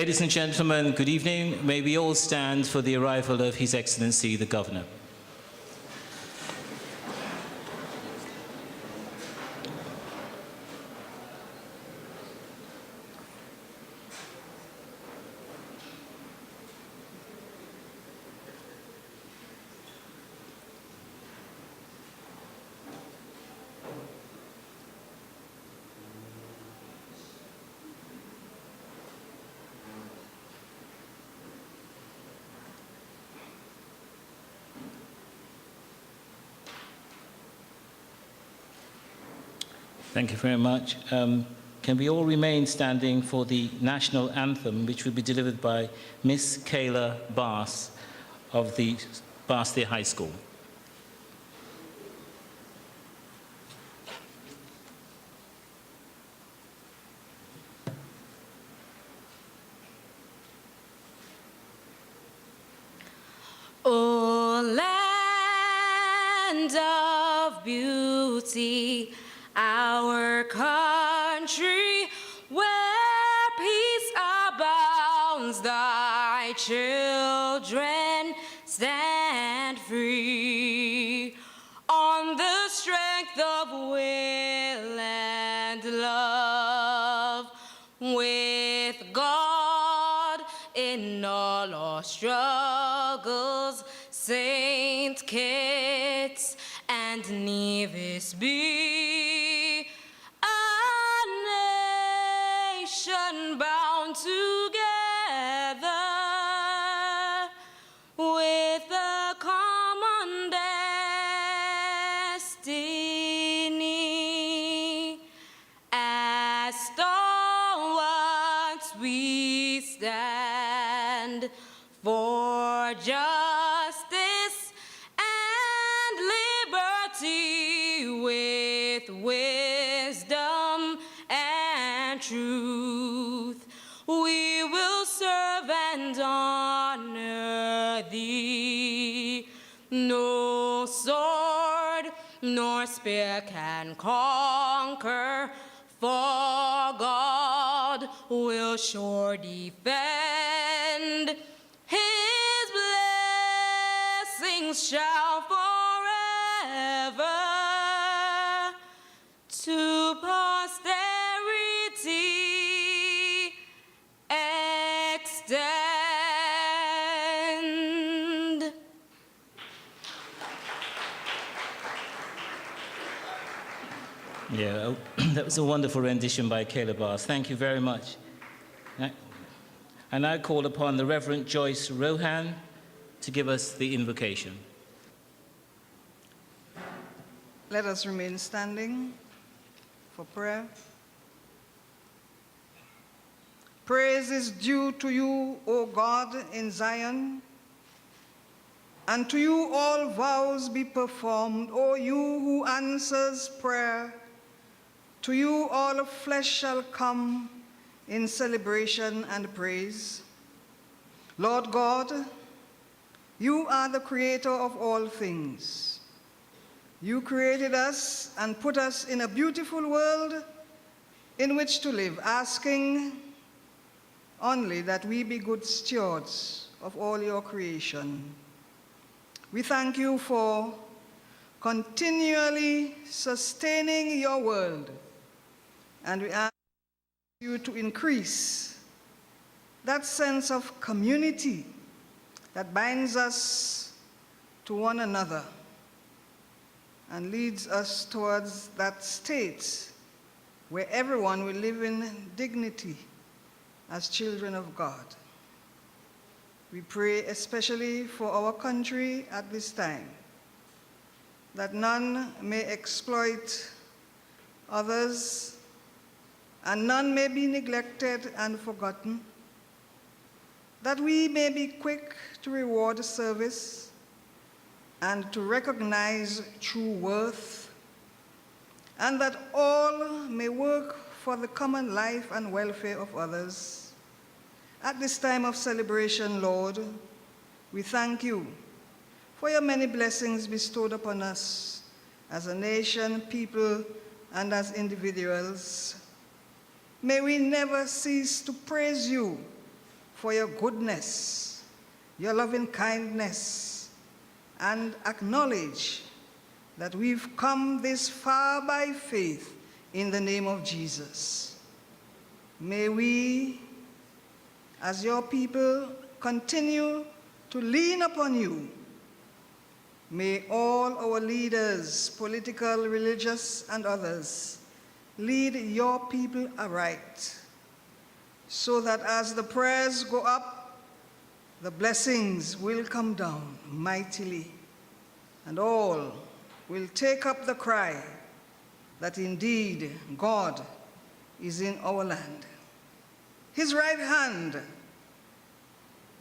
Ladies and gentlemen, good evening. May we all stand for the arrival of His Excellency the Governor. Thank you very much. Can we all remain standing for the national anthem, which will be delivered by Miss Kayla Bass of the Barsty High School. O land of beauty, our country, where peace abounds, thy children stand free on the strength of will and love, with God in all our struggles. Saint Kitts and Nevis be a nation bound together with a common destiny. As stalwarts we stand for justice and liberty, with wisdom and truth. We will serve and honor thee. No sword nor spear can conquer, for God will sure defend. His blessings shall forever to posterity extend. Yeah, that was a wonderful rendition by Kayla Bass. Thank you very much. I now call upon the Reverend Joyce Rohan to give us the invocation. Let us remain standing for prayer. Praise is due to you, O God, in Zion, and to you all vows be performed, O you who answers prayer. To you all flesh shall come in celebration and praise. Lord God, you are the creator of all things. You created us and put us in a beautiful world in which to live, asking only that we be good stewards of all your creation. We thank you for continually sustaining your world, and we ask you to increase that sense of community that binds us to one another and leads us towards that state where everyone will live in dignity as children of God. We pray especially for our country at this time, that none may exploit others, and none may be neglected and forgotten, that we may be quick to reward service and to recognize true worth, and that all may work for the common life and welfare of others. At this time of celebration, Lord, we thank you for your many blessings bestowed upon us as a nation, people, and as individuals. May we never cease to praise you for your goodness, your loving kindness, and acknowledge that we've come this far by faith in the name of Jesus. May we, as your people, continue to lean upon you. May all our leaders, political, religious, and others, lead your people aright, so that as the prayers go up, the blessings will come down mightily, and all will take up the cry that indeed God is in our land. His right hand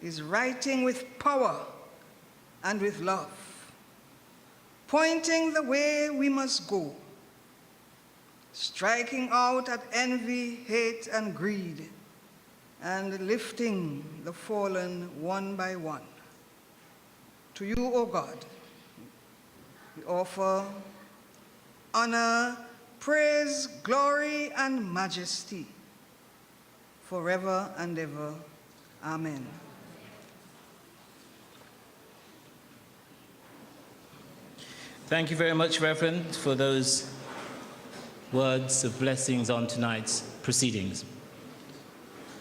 is writing with power and with love, pointing the way we must go, striking out at envy, hate, and greed, and lifting the fallen one by one. To you, O God, we offer honor, praise, glory, and majesty forever and ever. Amen. Thank you very much, Reverend, for those words of blessings on tonight's proceedings.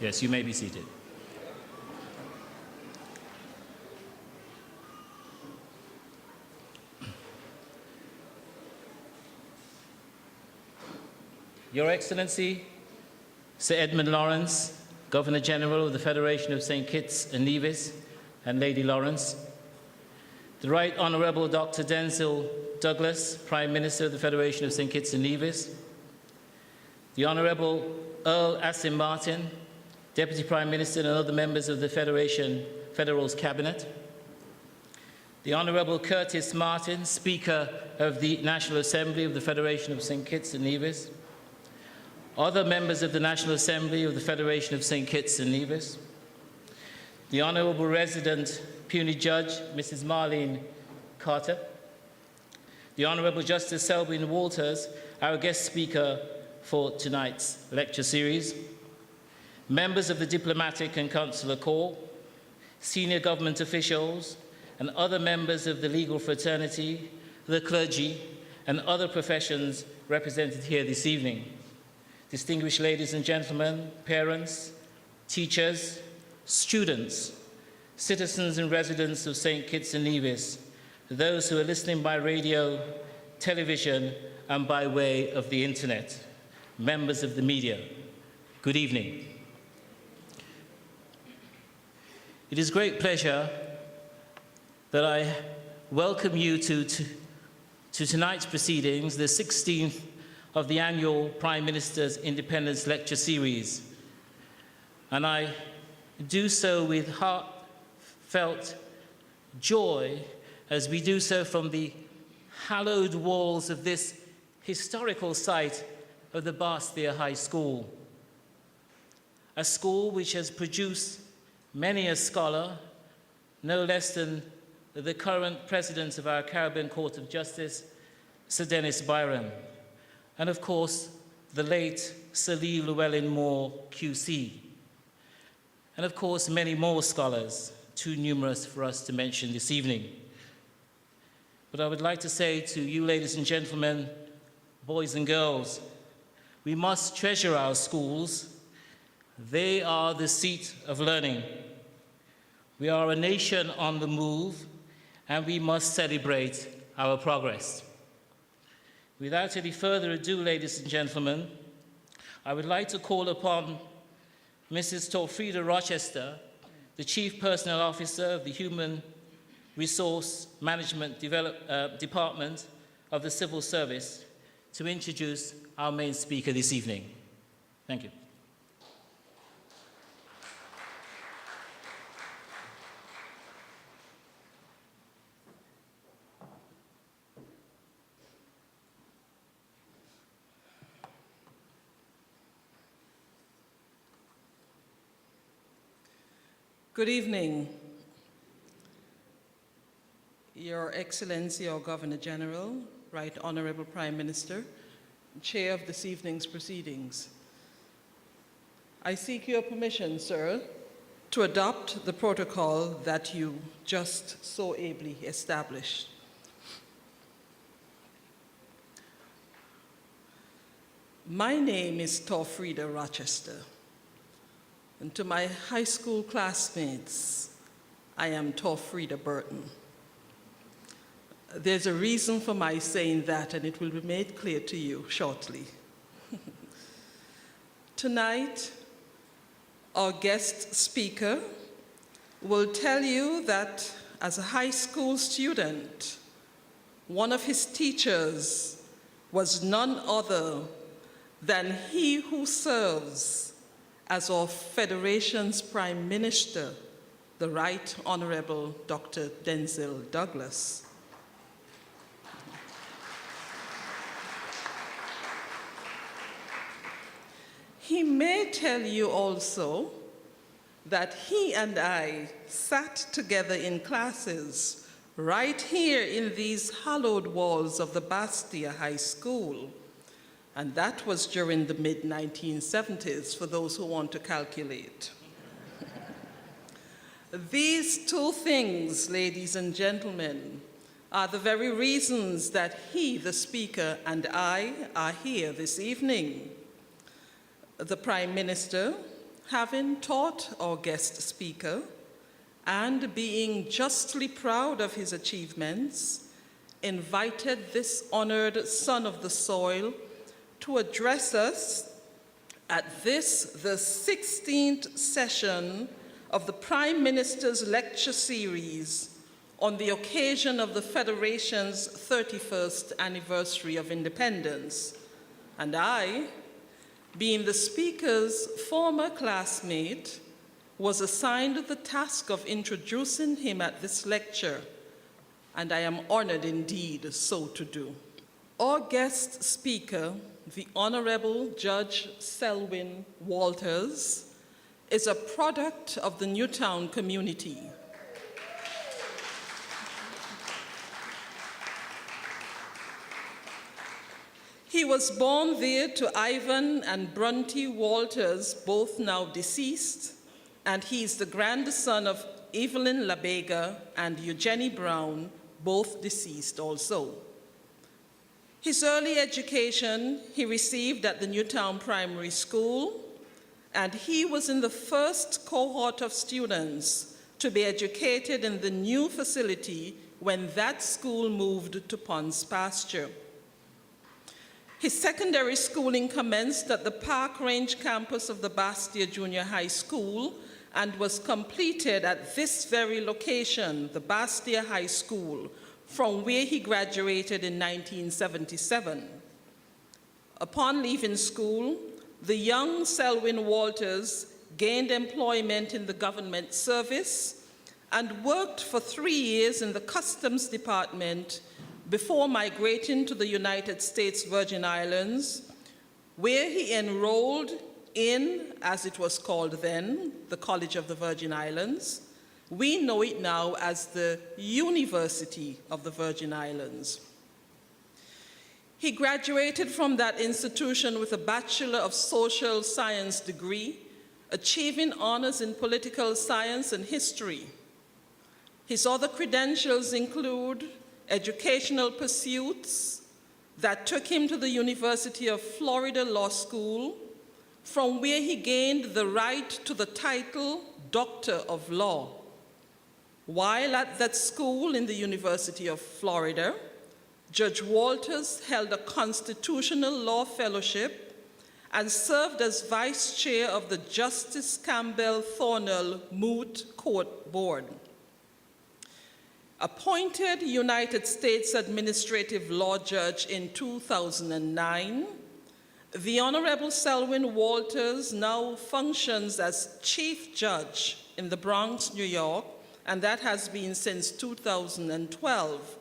Yes, you may be seated. Your Excellency, Sir Edmund Lawrence, Governor General of the Federation of St. Kitts and Nevis, and Lady Lawrence, the Right Honourable Dr. Denzil Douglas, Prime Minister of the Federation of St. Kitts and Nevis, the Honourable Earl Asim Martin, Deputy Prime Minister and other members of the Federal's Cabinet, the Honourable Curtis Martin, Speaker of the National Assembly of the Federation of St. Kitts and Nevis, other members of the National Assembly of the Federation of St. Kitts and Nevis, the Honourable Resident Puisne Judge, Mrs. Marlene Carter, the Honourable Justice Selwyn Walters, our guest speaker for tonight's lecture series, members of the Diplomatic and Consular Corps, senior government officials, and other members of the legal fraternity, the clergy, and other professions represented here this evening. Distinguished ladies and gentlemen, parents, teachers, students, citizens and residents of St. Kitts and Nevis, those who are listening by radio, television, and by way of the internet, members of the media, good evening. It is great pleasure that I welcome you to tonight's proceedings, the 16th of the annual Prime Minister's Independence Lecture Series. And I do so with heartfelt joy as we do so from the hallowed walls of this historical site of the Bastia High School, a school which has produced many a scholar, no less than the current president of our Caribbean Court of Justice, Sir Dennis Byron, and of course, the late Sir Lee Llewellyn Moore, QC, and of course, many more scholars, too numerous for us to mention this evening. But I would like to say to you, ladies and gentlemen, boys and girls, we must treasure our schools. They are the seat of learning. We are a nation on the move, and we must celebrate our progress. Without any further ado, ladies and gentlemen, I would like to call upon Mrs. Torfrida Rochester, the Chief Personnel Officer of the Human Resource Management Department of the Civil Service, to introduce our main speaker this evening. Thank you. Good evening, Your Excellency, our Governor General, Right Honourable Prime Minister, Chair of this evening's proceedings. I seek your permission, sir, to adopt the protocol that you just so ably established. My name is Torfrida Rochester, and to my high school classmates, I am Torfrida Burton. There's a reason for my saying that, and it will be made clear to you shortly. Tonight, our guest speaker will tell you that as a high school student, one of his teachers was none other than he who serves as our Federation's Prime Minister, the Right Honorable Dr. Denzil Douglas. He may tell you also that he and I sat together in classes right here in these hallowed walls of the Bastia High School. And that was during the mid-1970s, for those who want to calculate. These two things, ladies and gentlemen, are the very reasons that he, the speaker, and I are here this evening. The Prime Minister, having taught our guest speaker, and being justly proud of his achievements, invited this honored son of the soil to address us at this, the 16th session of the Prime Minister's lecture series on the occasion of the Federation's 31st anniversary of independence. And I, being the speaker's former classmate, was assigned the task of introducing him at this lecture, and I am honored indeed so to do. Our guest speaker, the Honorable Judge Selwyn Walters, is a product of the Newtown community. He was born there to Ivan and Brunty Walters, both now deceased, and he is the grandson of Evelyn LaBega and Eugenie Brown, both deceased also. His early education he received at the Newtown Primary School, and he was in the first cohort of students to be educated in the new facility when that school moved to Ponds Pasture. His secondary schooling commenced at the Park Range campus of the Bastia Junior High School and was completed at this very location, the Bastia High School, from where he graduated in 1977. Upon leaving school, the young Selwyn Walters gained employment in the government service and worked for 3 years in the Customs Department before migrating to the United States Virgin Islands, where he enrolled in, as it was called then, the College of the Virgin Islands. We know it now as the University of the Virgin Islands. He graduated from that institution with a Bachelor of Social Science degree, achieving honors in political science and history. His other credentials include educational pursuits that took him to the University of Florida Law School, from where he gained the right to the title Doctor of Law. While at that school in the University of Florida, Judge Walters held a constitutional law fellowship and served as vice chair of the Justice Campbell Thornell Moot Court Board. Appointed United States Administrative Law Judge in 2009, the Honorable Selwyn Walters now functions as Chief Judge in the Bronx, New York, and that has been since 2012.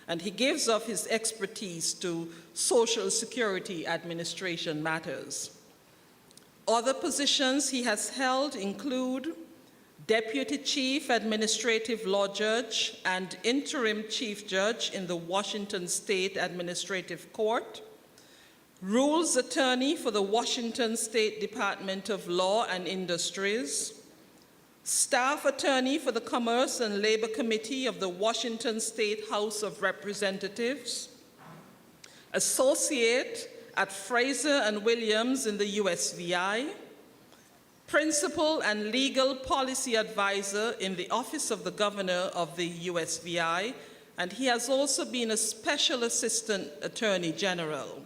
And he gives of his expertise to Social Security Administration matters. Other positions he has held include Deputy Chief Administrative Law Judge and Interim Chief Judge in the Washington State Administrative Court, Rules Attorney for the Washington State Department of Law and Industries, staff attorney for the Commerce and Labor Committee of the Washington State House of Representatives, associate at Fraser and Williams in the USVI, principal and legal policy advisor in the Office of the Governor of the USVI, and he has also been a special assistant attorney general.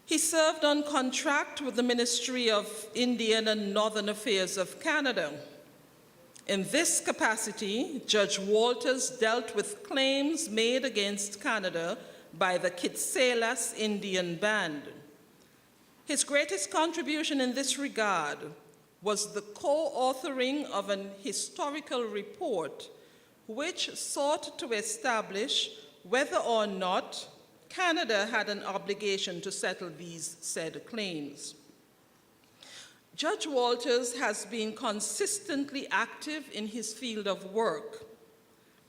He served on contract with the Ministry of Indian and Northern Affairs of Canada. In this capacity, Judge Walters dealt with claims made against Canada by the Kitts-Nevis Indian Band. His greatest contribution in this regard was the co-authoring of an historical report which sought to establish whether or not Canada had an obligation to settle these said claims. Judge Walters has been consistently active in his field of work.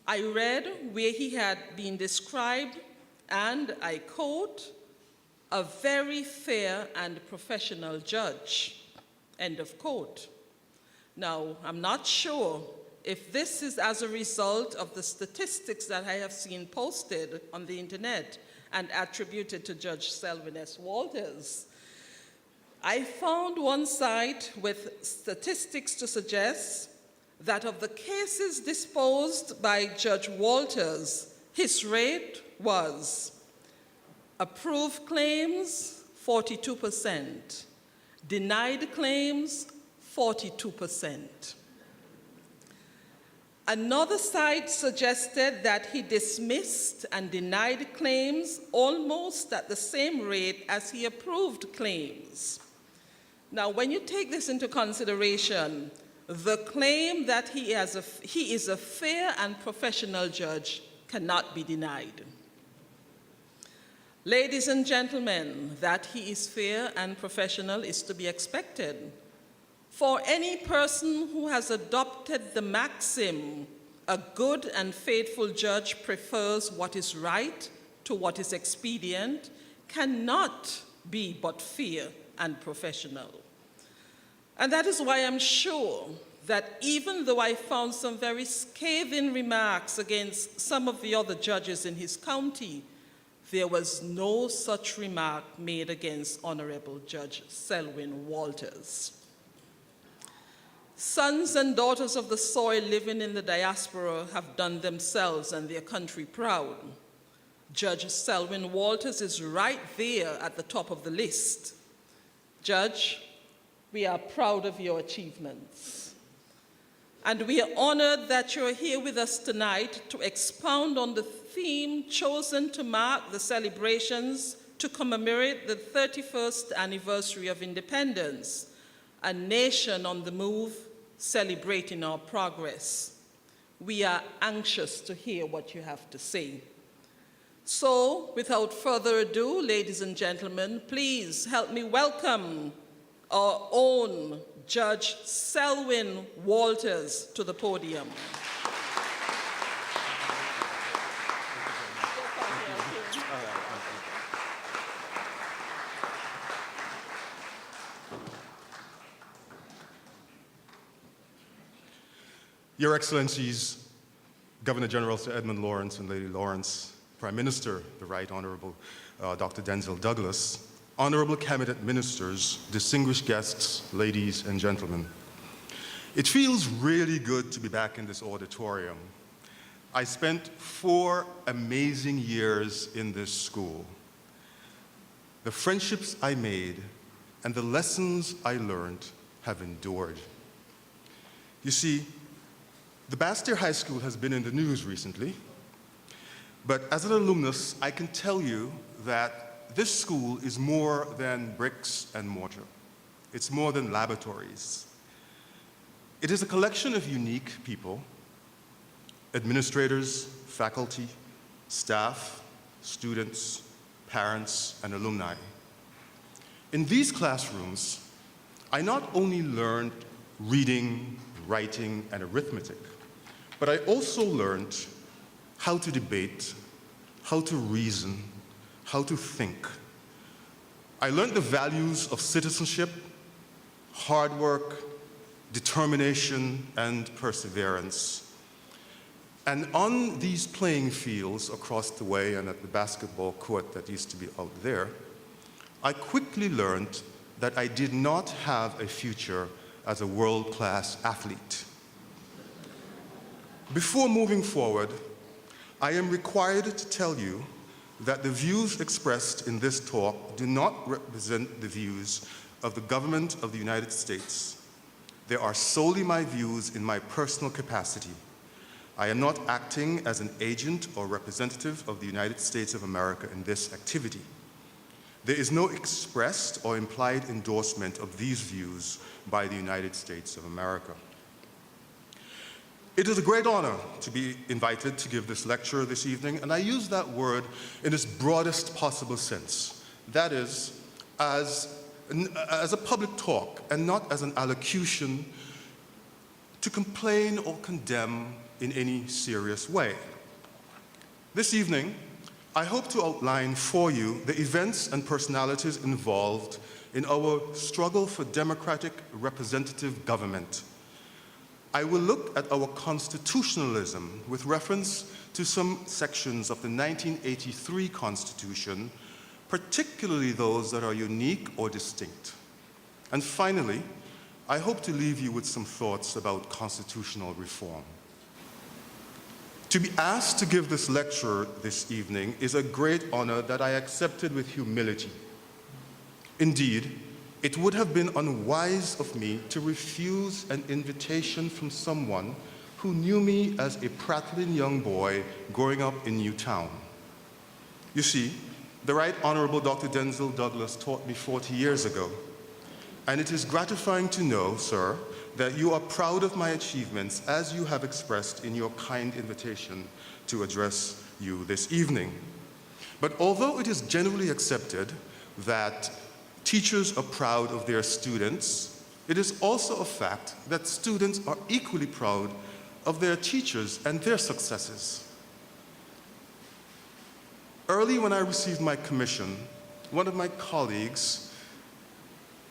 I read where he had been described, and I quote, "a very fair and professional judge," end of quote. Now, I'm not sure if this is as a result of the statistics that I have seen posted on the internet and attributed to Judge Selwyn S. Walters. I found one site with statistics to suggest that of the cases disposed by Judge Walters, his rate was approved claims, 42%, denied claims, 42%. Another site suggested that he dismissed and denied claims almost at the same rate as he approved claims. Now, when you take this into consideration, the claim that he is a fair and professional judge cannot be denied. Ladies and gentlemen, that he is fair and professional is to be expected. For any person who has adopted the maxim, "a good and faithful judge prefers what is right to what is expedient," cannot be but fair and professional. And that is why I'm sure that even though I found some very scathing remarks against some of the other judges in his county, there was no such remark made against Honorable Judge Selwyn Walters. Sons and daughters of the soil living in the diaspora have done themselves and their country proud. Judge Selwyn Walters is right there at the top of the list. Judge, we are proud of your achievements. And we are honored that you're here with us tonight to expound on the theme chosen to mark the celebrations to commemorate the 31st anniversary of independence, a nation on the move, celebrating our progress. We are anxious to hear what you have to say. So, without further ado, ladies and gentlemen, please help me welcome our own Judge Selwyn Walters to the podium. Your Excellencies, Governor General Sir Edmund Lawrence and Lady Lawrence, Prime Minister, the Right Honorable Dr. Denzel Douglas, Honorable Cabinet Ministers, distinguished guests, ladies and gentlemen. It feels really good to be back in this auditorium. I spent 4 amazing years in this school. The friendships I made and the lessons I learned have endured. You see, the Bastyr High School has been in the news recently, but as an alumnus, I can tell you that this school is more than bricks and mortar. It's more than laboratories. It is a collection of unique people, administrators, faculty, staff, students, parents, and alumni. In these classrooms, I not only learned reading, writing, and arithmetic, but I also learned how to debate, how to reason, how to think. I learned the values of citizenship, hard work, determination, and perseverance. And on these playing fields across the way and at the basketball court that used to be out there, I quickly learned that I did not have a future as a world-class athlete. Before moving forward, I am required to tell you that the views expressed in this talk do not represent the views of the government of the United States. They are solely my views in my personal capacity. I am not acting as an agent or representative of the United States of America in this activity. There is no expressed or implied endorsement of these views by the United States of America. It is a great honor to be invited to give this lecture this evening, and I use that word in its broadest possible sense. That is, as a public talk and not as an allocution to complain or condemn in any serious way. This evening, I hope to outline for you the events and personalities involved in our struggle for democratic representative government. I will look at our constitutionalism with reference to some sections of the 1983 Constitution, particularly those that are unique or distinct. And finally, I hope to leave you with some thoughts about constitutional reform. To be asked to give this lecture this evening is a great honor that I accepted with humility. Indeed, it would have been unwise of me to refuse an invitation from someone who knew me as a prattling young boy growing up in Newtown. You see, the Right Honorable Dr. Denzel Douglas taught me 40 years ago, and it is gratifying to know, sir, that you are proud of my achievements as you have expressed in your kind invitation to address you this evening. But although it is generally accepted that teachers are proud of their students, it is also a fact that students are equally proud of their teachers and their successes. Early when I received my commission, one of my colleagues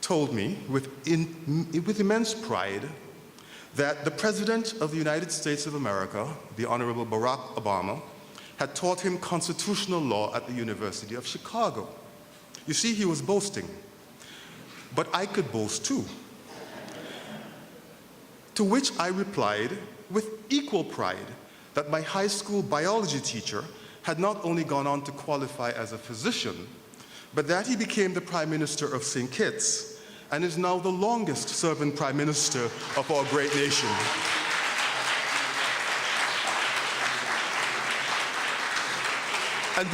told me with immense pride that the President of the United States of America, the Honorable Barack Obama, had taught him constitutional law at the University of Chicago. You see, he was boasting. But I could boast too. To which I replied with equal pride that my high school biology teacher had not only gone on to qualify as a physician, but that he became the Prime Minister of St. Kitts and is now the longest serving Prime Minister of our great nation. And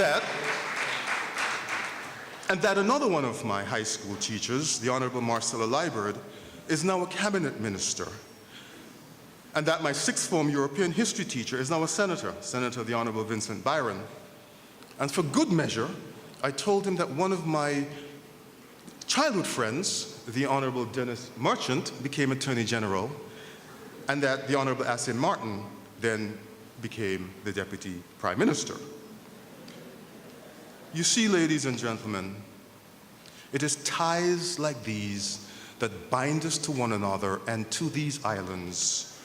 that another one of my high school teachers, the Honorable Marcella Liburd, is now a cabinet minister. And that my sixth form European history teacher is now a senator, Senator the Honorable Vincent Byron. And for good measure, I told him that one of my childhood friends, the Honorable Dennis Merchant, became Attorney General, and that the Honorable Asien Martin then became the Deputy Prime Minister. You see, ladies and gentlemen, it is ties like these that bind us to one another and to these islands,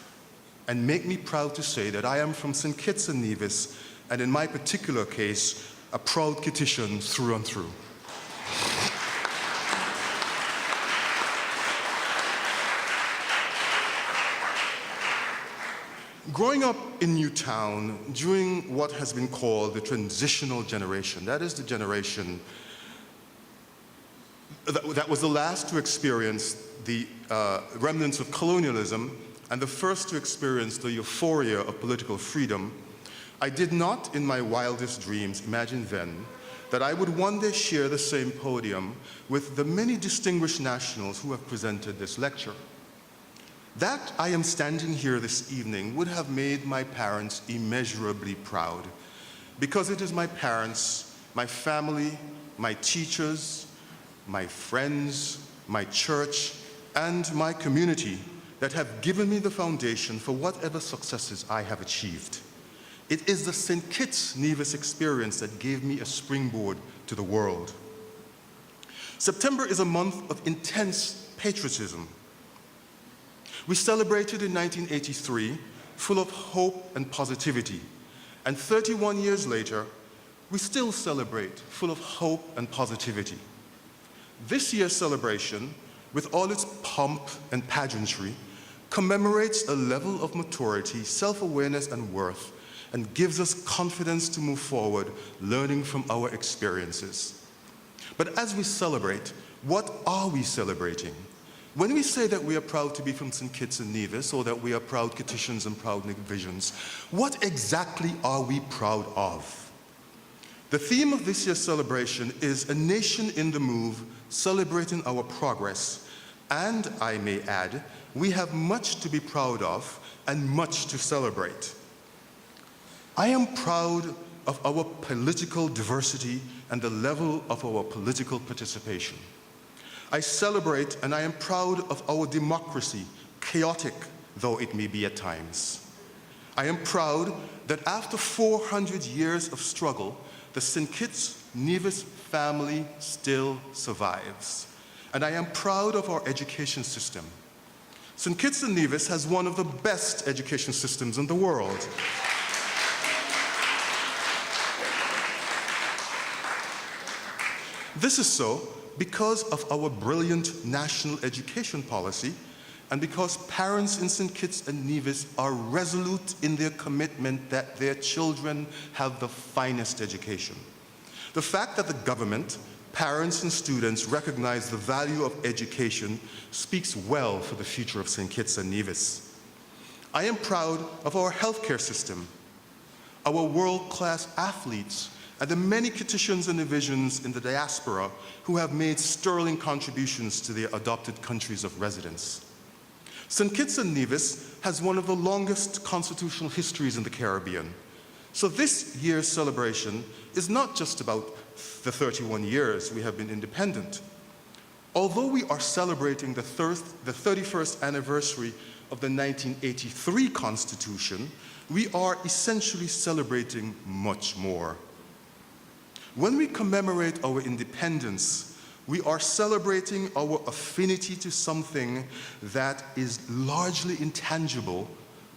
and make me proud to say that I am from St. Kitts and Nevis, and in my particular case, a proud Kittitian through and through. Growing up in Newtown during what has been called the transitional generation, that is the generation that was the last to experience the remnants of colonialism and the first to experience the euphoria of political freedom, I did not in my wildest dreams imagine then that I would one day share the same podium with the many distinguished nationals who have presented this lecture. That I am standing here this evening would have made my parents immeasurably proud, because it is my parents, my family, my teachers, my friends, my church, and my community that have given me the foundation for whatever successes I have achieved. It is the St. Kitts-Nevis experience that gave me a springboard to the world. September is a month of intense patriotism. We celebrated in 1983, full of hope and positivity. And 31 years later, we still celebrate, full of hope and positivity. This year's celebration, with all its pomp and pageantry, commemorates a level of maturity, self-awareness, and worth, and gives us confidence to move forward, learning from our experiences. But as we celebrate, what are we celebrating? When we say that we are proud to be from St. Kitts and Nevis, or that we are proud Kittitians and proud Visions, what exactly are we proud of? The theme of this year's celebration is A Nation in the Move, celebrating our progress. And I may add, we have much to be proud of and much to celebrate. I am proud of our political diversity and the level of our political participation. I celebrate and I am proud of our democracy, chaotic though it may be at times. I am proud that after 400 years of struggle, the St. Kitts-Nevis family still survives. And I am proud of our education system. St. Kitts and Nevis has one of the best education systems in the world. This is so because of our brilliant national education policy and because parents in St. Kitts and Nevis are resolute in their commitment that their children have the finest education. The fact that the government, parents and students recognize the value of education speaks well for the future of St. Kitts and Nevis. I am proud of our healthcare system, our world-class athletes, and the many Kittitians and Nevisians in the diaspora who have made sterling contributions to their adopted countries of residence. St. Kitts and Nevis has one of the longest constitutional histories in the Caribbean. So this year's celebration is not just about the 31 years we have been independent. Although we are celebrating the 31st anniversary of the 1983 Constitution, we are essentially celebrating much more. When we commemorate our independence, we are celebrating our affinity to something that is largely intangible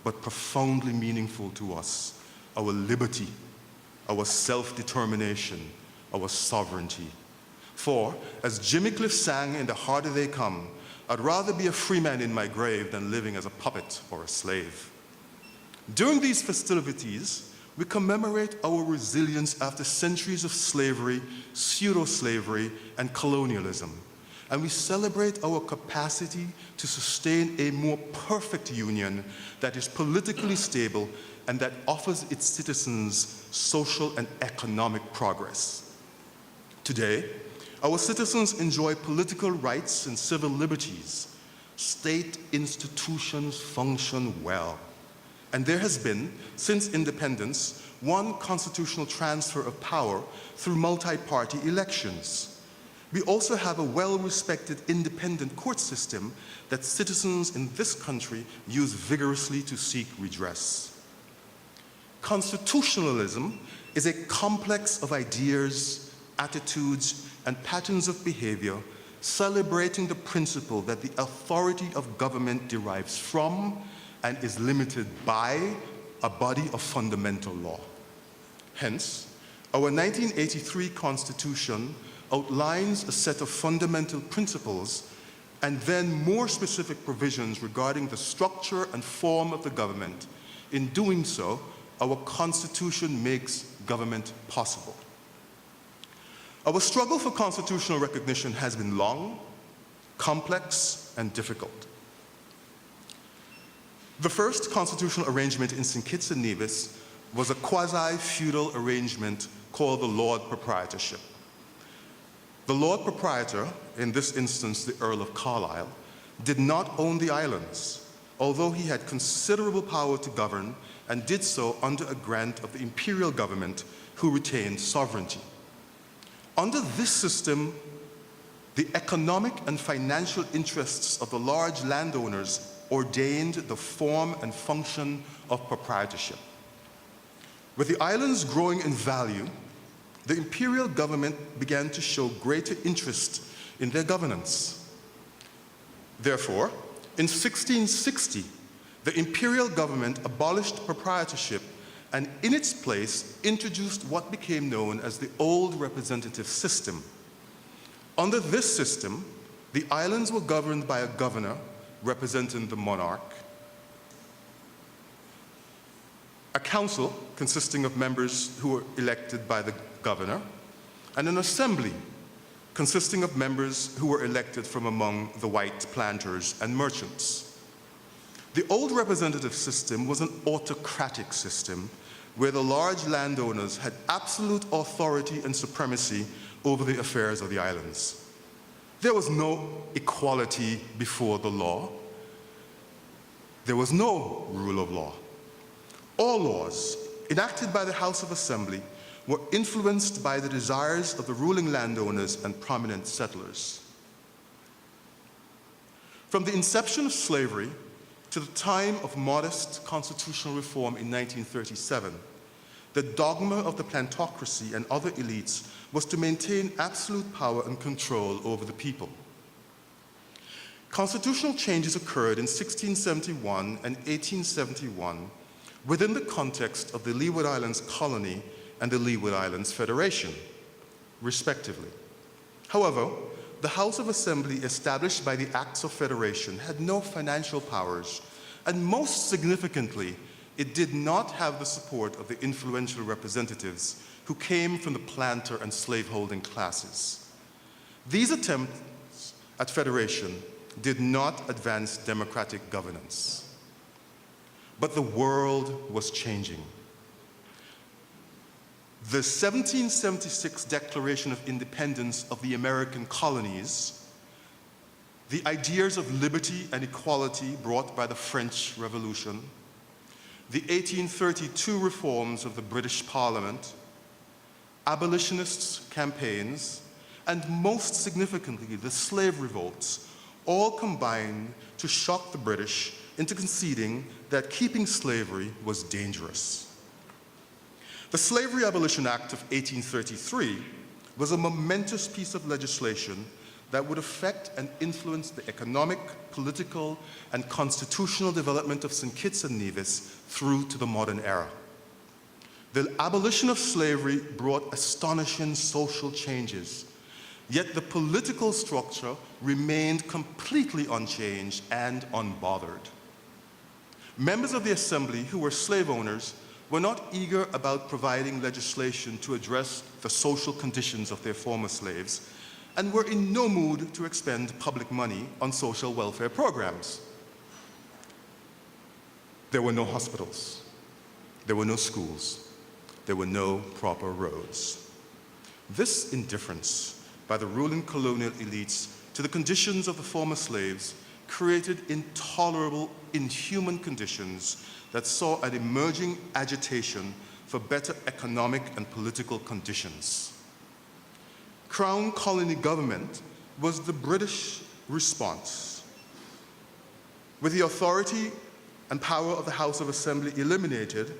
but profoundly meaningful to us: our liberty, our self-determination, our sovereignty. For, as Jimmy Cliff sang in The Harder They Come, I'd rather be a free man in my grave than living as a puppet or a slave. During these festivities, we commemorate our resilience after centuries of slavery, pseudo-slavery, and colonialism. And we celebrate our capacity to sustain a more perfect union that is politically stable and that offers its citizens social and economic progress. Today, our citizens enjoy political rights and civil liberties. State institutions function well. And there has been, since independence, one constitutional transfer of power through multi-party elections. We also have a well-respected independent court system that citizens in this country use vigorously to seek redress. Constitutionalism is a complex of ideas, attitudes, and patterns of behavior celebrating the principle that the authority of government derives from and is limited by a body of fundamental law. Hence, our 1983 Constitution outlines a set of fundamental principles and then more specific provisions regarding the structure and form of the government. In doing so, our Constitution makes government possible. Our struggle for constitutional recognition has been long, complex, and difficult. The first constitutional arrangement in St. Kitts and Nevis was a quasi-feudal arrangement called the Lord Proprietorship. The Lord Proprietor, in this instance the Earl of Carlisle, did not own the islands, although he had considerable power to govern and did so under a grant of the imperial government, who retained sovereignty. Under this system, the economic and financial interests of the large landowners ordained the form and function of proprietorship. With the islands growing in value, the imperial government began to show greater interest in their governance. Therefore, In 1660, the imperial government abolished proprietorship and in its place introduced what became known as the old representative system. Under this system, the islands were governed by a governor representing the monarch, a council consisting of members who were elected by the governor, and an assembly consisting of members who were elected from among the white planters and merchants. The old representative system was an autocratic system where the large landowners had absolute authority and supremacy over the affairs of the islands. There was no equality before the law. There was no rule of law. All laws enacted by the House of Assembly were influenced by the desires of the ruling landowners and prominent settlers. From the inception of slavery to the time of modest constitutional reform in 1937, the dogma of the plantocracy and other elites was to maintain absolute power and control over the people. Constitutional changes occurred in 1671 and 1871 within the context of the Leeward Islands Colony and the Leeward Islands Federation, respectively. However, the House of Assembly established by the Acts of Federation had no financial powers, and most significantly, it did not have the support of the influential representatives who came from the planter and slaveholding classes. These attempts at federation did not advance democratic governance. But the world was changing. The 1776 Declaration of Independence of the American Colonies, the ideas of liberty and equality brought by the French Revolution, the 1832 reforms of the British Parliament, abolitionists' campaigns, and most significantly, the slave revolts, all combined to shock the British into conceding that keeping slavery was dangerous. The Slavery Abolition Act of 1833 was a momentous piece of legislation that would affect and influence the economic, political, and constitutional development of St. Kitts and Nevis through to the modern era. The abolition of slavery brought astonishing social changes, yet the political structure remained completely unchanged and unbothered. Members of the Assembly who were slave owners were not eager about providing legislation to address the social conditions of their former slaves, and were in no mood to expend public money on social welfare programs. There were no hospitals. There were no schools. There were no proper roads. This indifference by the ruling colonial elites to the conditions of the former slaves created intolerable, inhuman conditions that saw an emerging agitation for better economic and political conditions. Crown colony government was the British response. With the authority and power of the House of Assembly eliminated,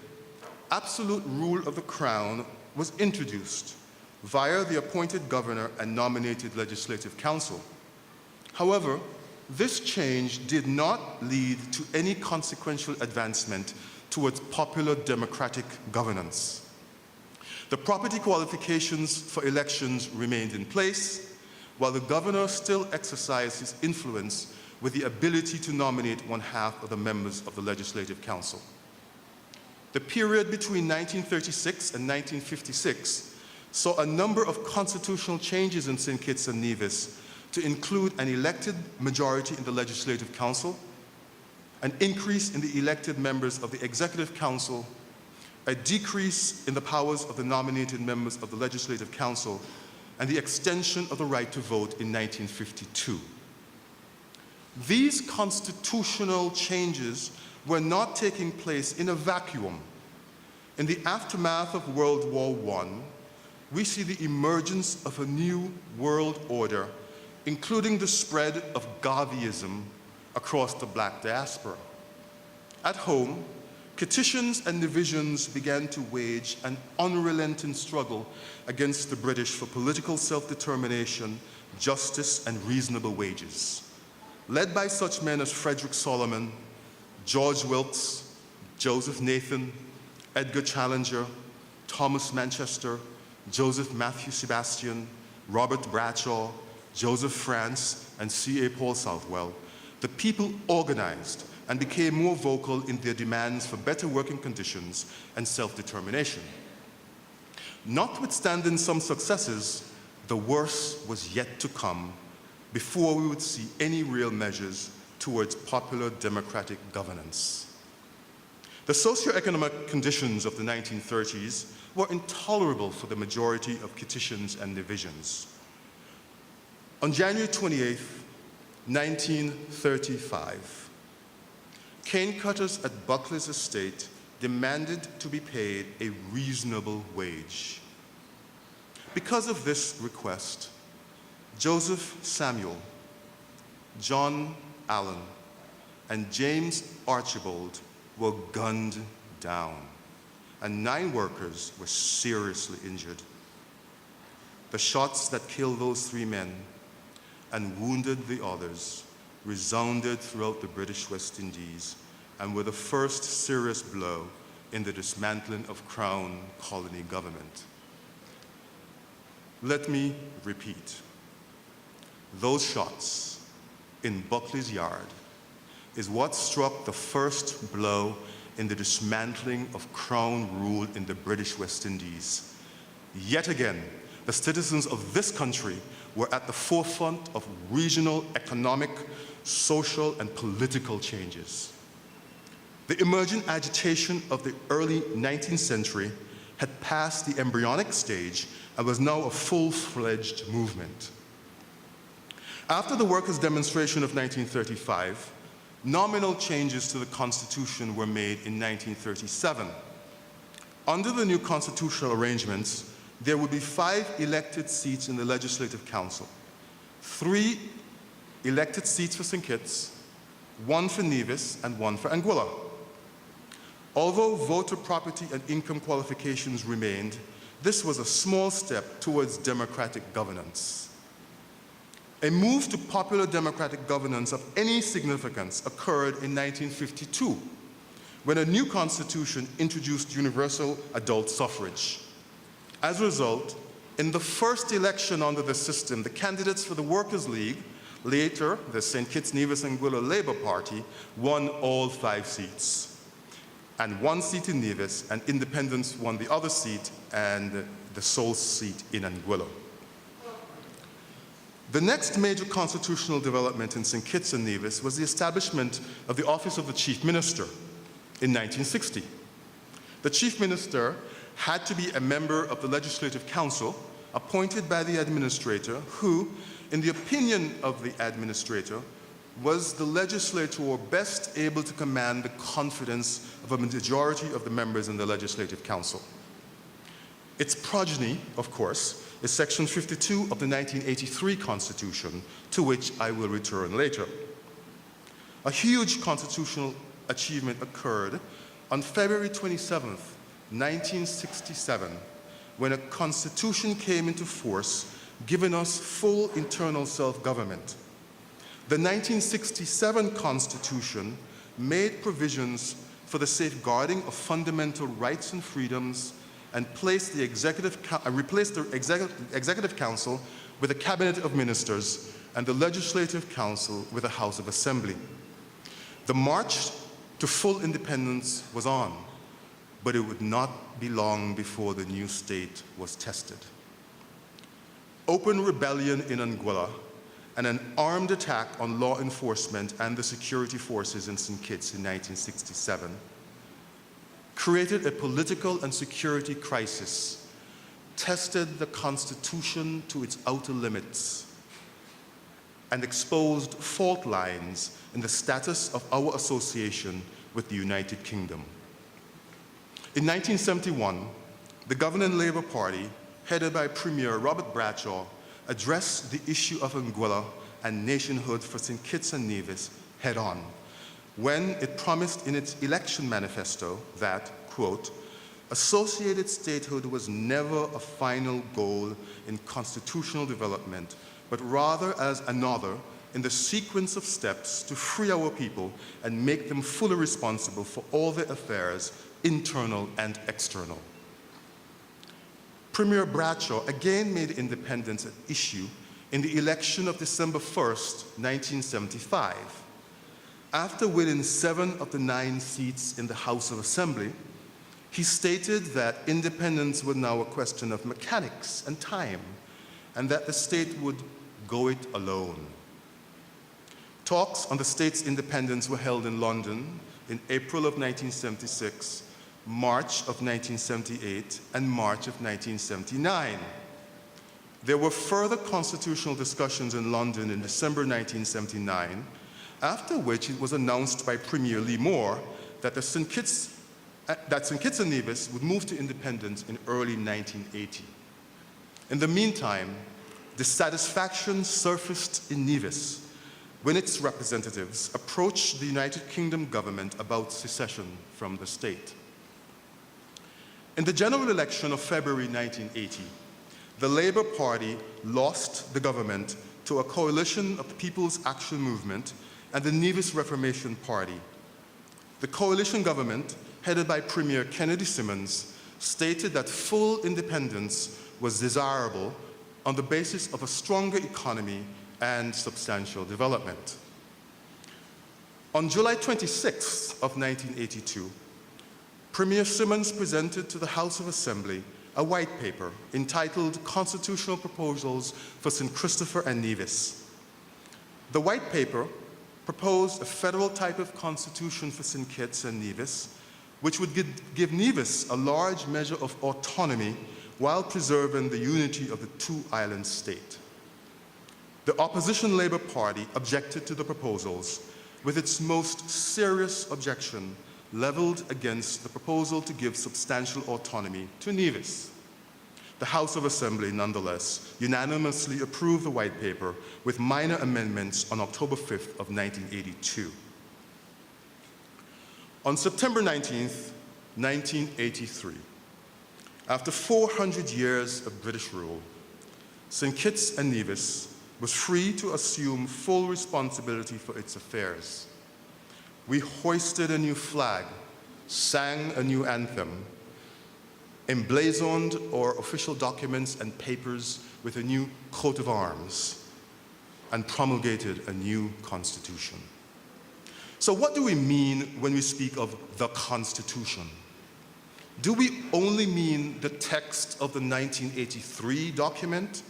absolute rule of the Crown was introduced via the appointed governor and nominated legislative council. However, this change did not lead to any consequential advancement towards popular democratic governance. The property qualifications for elections remained in place, while the governor still exercised his influence with the ability to nominate one-half of the members of the Legislative Council. The period between 1936 and 1956 saw a number of constitutional changes in St. Kitts and Nevis to include an elected majority in the Legislative Council, an increase in the elected members of the Executive Council, a decrease in the powers of the nominated members of the Legislative Council, and the extension of the right to vote in 1952. These constitutional changes were not taking place in a vacuum. In the aftermath of World War I, we see the emergence of a new world order, including the spread of Garveyism across the black diaspora. At home, Kittitians and Nevisians began to wage an unrelenting struggle against the British for political self-determination, justice, and reasonable wages. led by such men as Frederick Solomon, George Wilkes, Joseph Nathan, Edgar Challenger, Thomas Manchester, Joseph Matthew Sebastian, Robert Bradshaw, Joseph France, and C.A. Paul Southwell, the people organized and became more vocal in their demands for better working conditions and self-determination. Notwithstanding some successes, the worst was yet to come before we would see any real measures towards popular democratic governance. The socioeconomic conditions of the 1930s were intolerable for the majority of Kittitians and Nevisians. On January 28, 1935, cane cutters at Buckley's estate demanded to be paid a reasonable wage. Because of this request, Joseph Samuel, John Allen, and James Archibald were gunned down, and 9 workers were seriously injured. The shots that killed those 3 men and wounded the others resounded throughout the British West Indies and were the first serious blow in the dismantling of Crown colony government. Let me repeat, those shots in Buckley's yard is what struck the first blow in the dismantling of Crown rule in the British West Indies. Yet again, the citizens of this country were at the forefront of regional economic, social, and political changes. The emergent agitation of the early 19th century had passed the embryonic stage and was now a full-fledged movement. After the workers' demonstration of 1935, nominal changes to the Constitution were made in 1937. Under the new constitutional arrangements, there would be 5 elected seats in the Legislative Council, 3 elected seats for St. Kitts, 1 for Nevis, and 1 for Anguilla. Although voter property and income qualifications remained, this was a small step towards democratic governance. A move to popular democratic governance of any significance occurred in 1952, when a new constitution introduced universal adult suffrage. As a result, in the first election under the system, the candidates for the Workers' League, later the St. Kitts-Nevis and Anguilla Labour Party, won all 5 seats, and 1 seat in Nevis, and independents won the other seat and the sole seat in Anguilla. The next major constitutional development in St. Kitts and Nevis was the establishment of the Office of the Chief Minister in 1960. The Chief Minister had to be a member of the Legislative Council appointed by the administrator who, in the opinion of the administrator, was the legislator best able to command the confidence of a majority of the members in the Legislative Council. Its progeny, of course, is Section 52 of the 1983 Constitution, to which I will return later. A huge constitutional achievement occurred on February 27, 1967, when a constitution came into force, giving us full internal self-government. The 1967 Constitution made provisions for the safeguarding of fundamental rights and freedoms and replaced the Executive Council with a Cabinet of Ministers and the Legislative Council with a House of Assembly. The march to full independence was on, but it would not be long before the new state was tested. Open rebellion in Anguilla and an armed attack on law enforcement and the security forces in St. Kitts in 1967 created a political and security crisis, tested the Constitution to its outer limits, and exposed fault lines in the status of our association with the United Kingdom. In 1971, the governing Labour Party, headed by Premier Robert Bradshaw, addressed the issue of Anguilla and nationhood for St. Kitts and Nevis head-on, when it promised in its election manifesto that, quote, associated statehood was never a final goal in constitutional development, but rather as another in the sequence of steps to free our people and make them fully responsible for all their affairs, internal and external. Premier Bradshaw again made independence an issue in the election of December 1st, 1975. After winning 7 of the 9 seats in the House of Assembly, he stated that independence was now a question of mechanics and time, and that the state would go it alone. Talks on the state's independence were held in London in April of 1976, March of 1978, and March of 1979. There were further constitutional discussions in London in December 1979, after which it was announced by Premier Lee Moore that St. Kitts and Nevis would move to independence in early 1980. In the meantime, dissatisfaction surfaced in Nevis when its representatives approached the United Kingdom government about secession from the state. In the general election of February 1980, the Labour Party lost the government to a coalition of the People's Action Movement and the Nevis Reformation Party. The coalition government, headed by Premier Kennedy Simmons, stated that full independence was desirable on the basis of a stronger economy and substantial development. On July 26th of 1982, Premier Simmons presented to the House of Assembly a white paper entitled Constitutional Proposals for St. Christopher and Nevis. The white paper proposed a federal type of constitution for St. Kitts and Nevis, which would give Nevis a large measure of autonomy while preserving the unity of the two-island state. The opposition Labour Party objected to the proposals, with its most serious objection leveled against the proposal to give substantial autonomy to Nevis. The House of Assembly, nonetheless, unanimously approved the white paper with minor amendments on October 5th of 1982. On September 19th, 1983, after 400 years of British rule, St. Kitts and Nevis was free to assume full responsibility for its affairs. We hoisted a new flag, sang a new anthem, emblazoned our official documents and papers with a new coat of arms, and promulgated a new constitution. So what do we mean when we speak of the Constitution? Do we only mean the text of the 1983 document,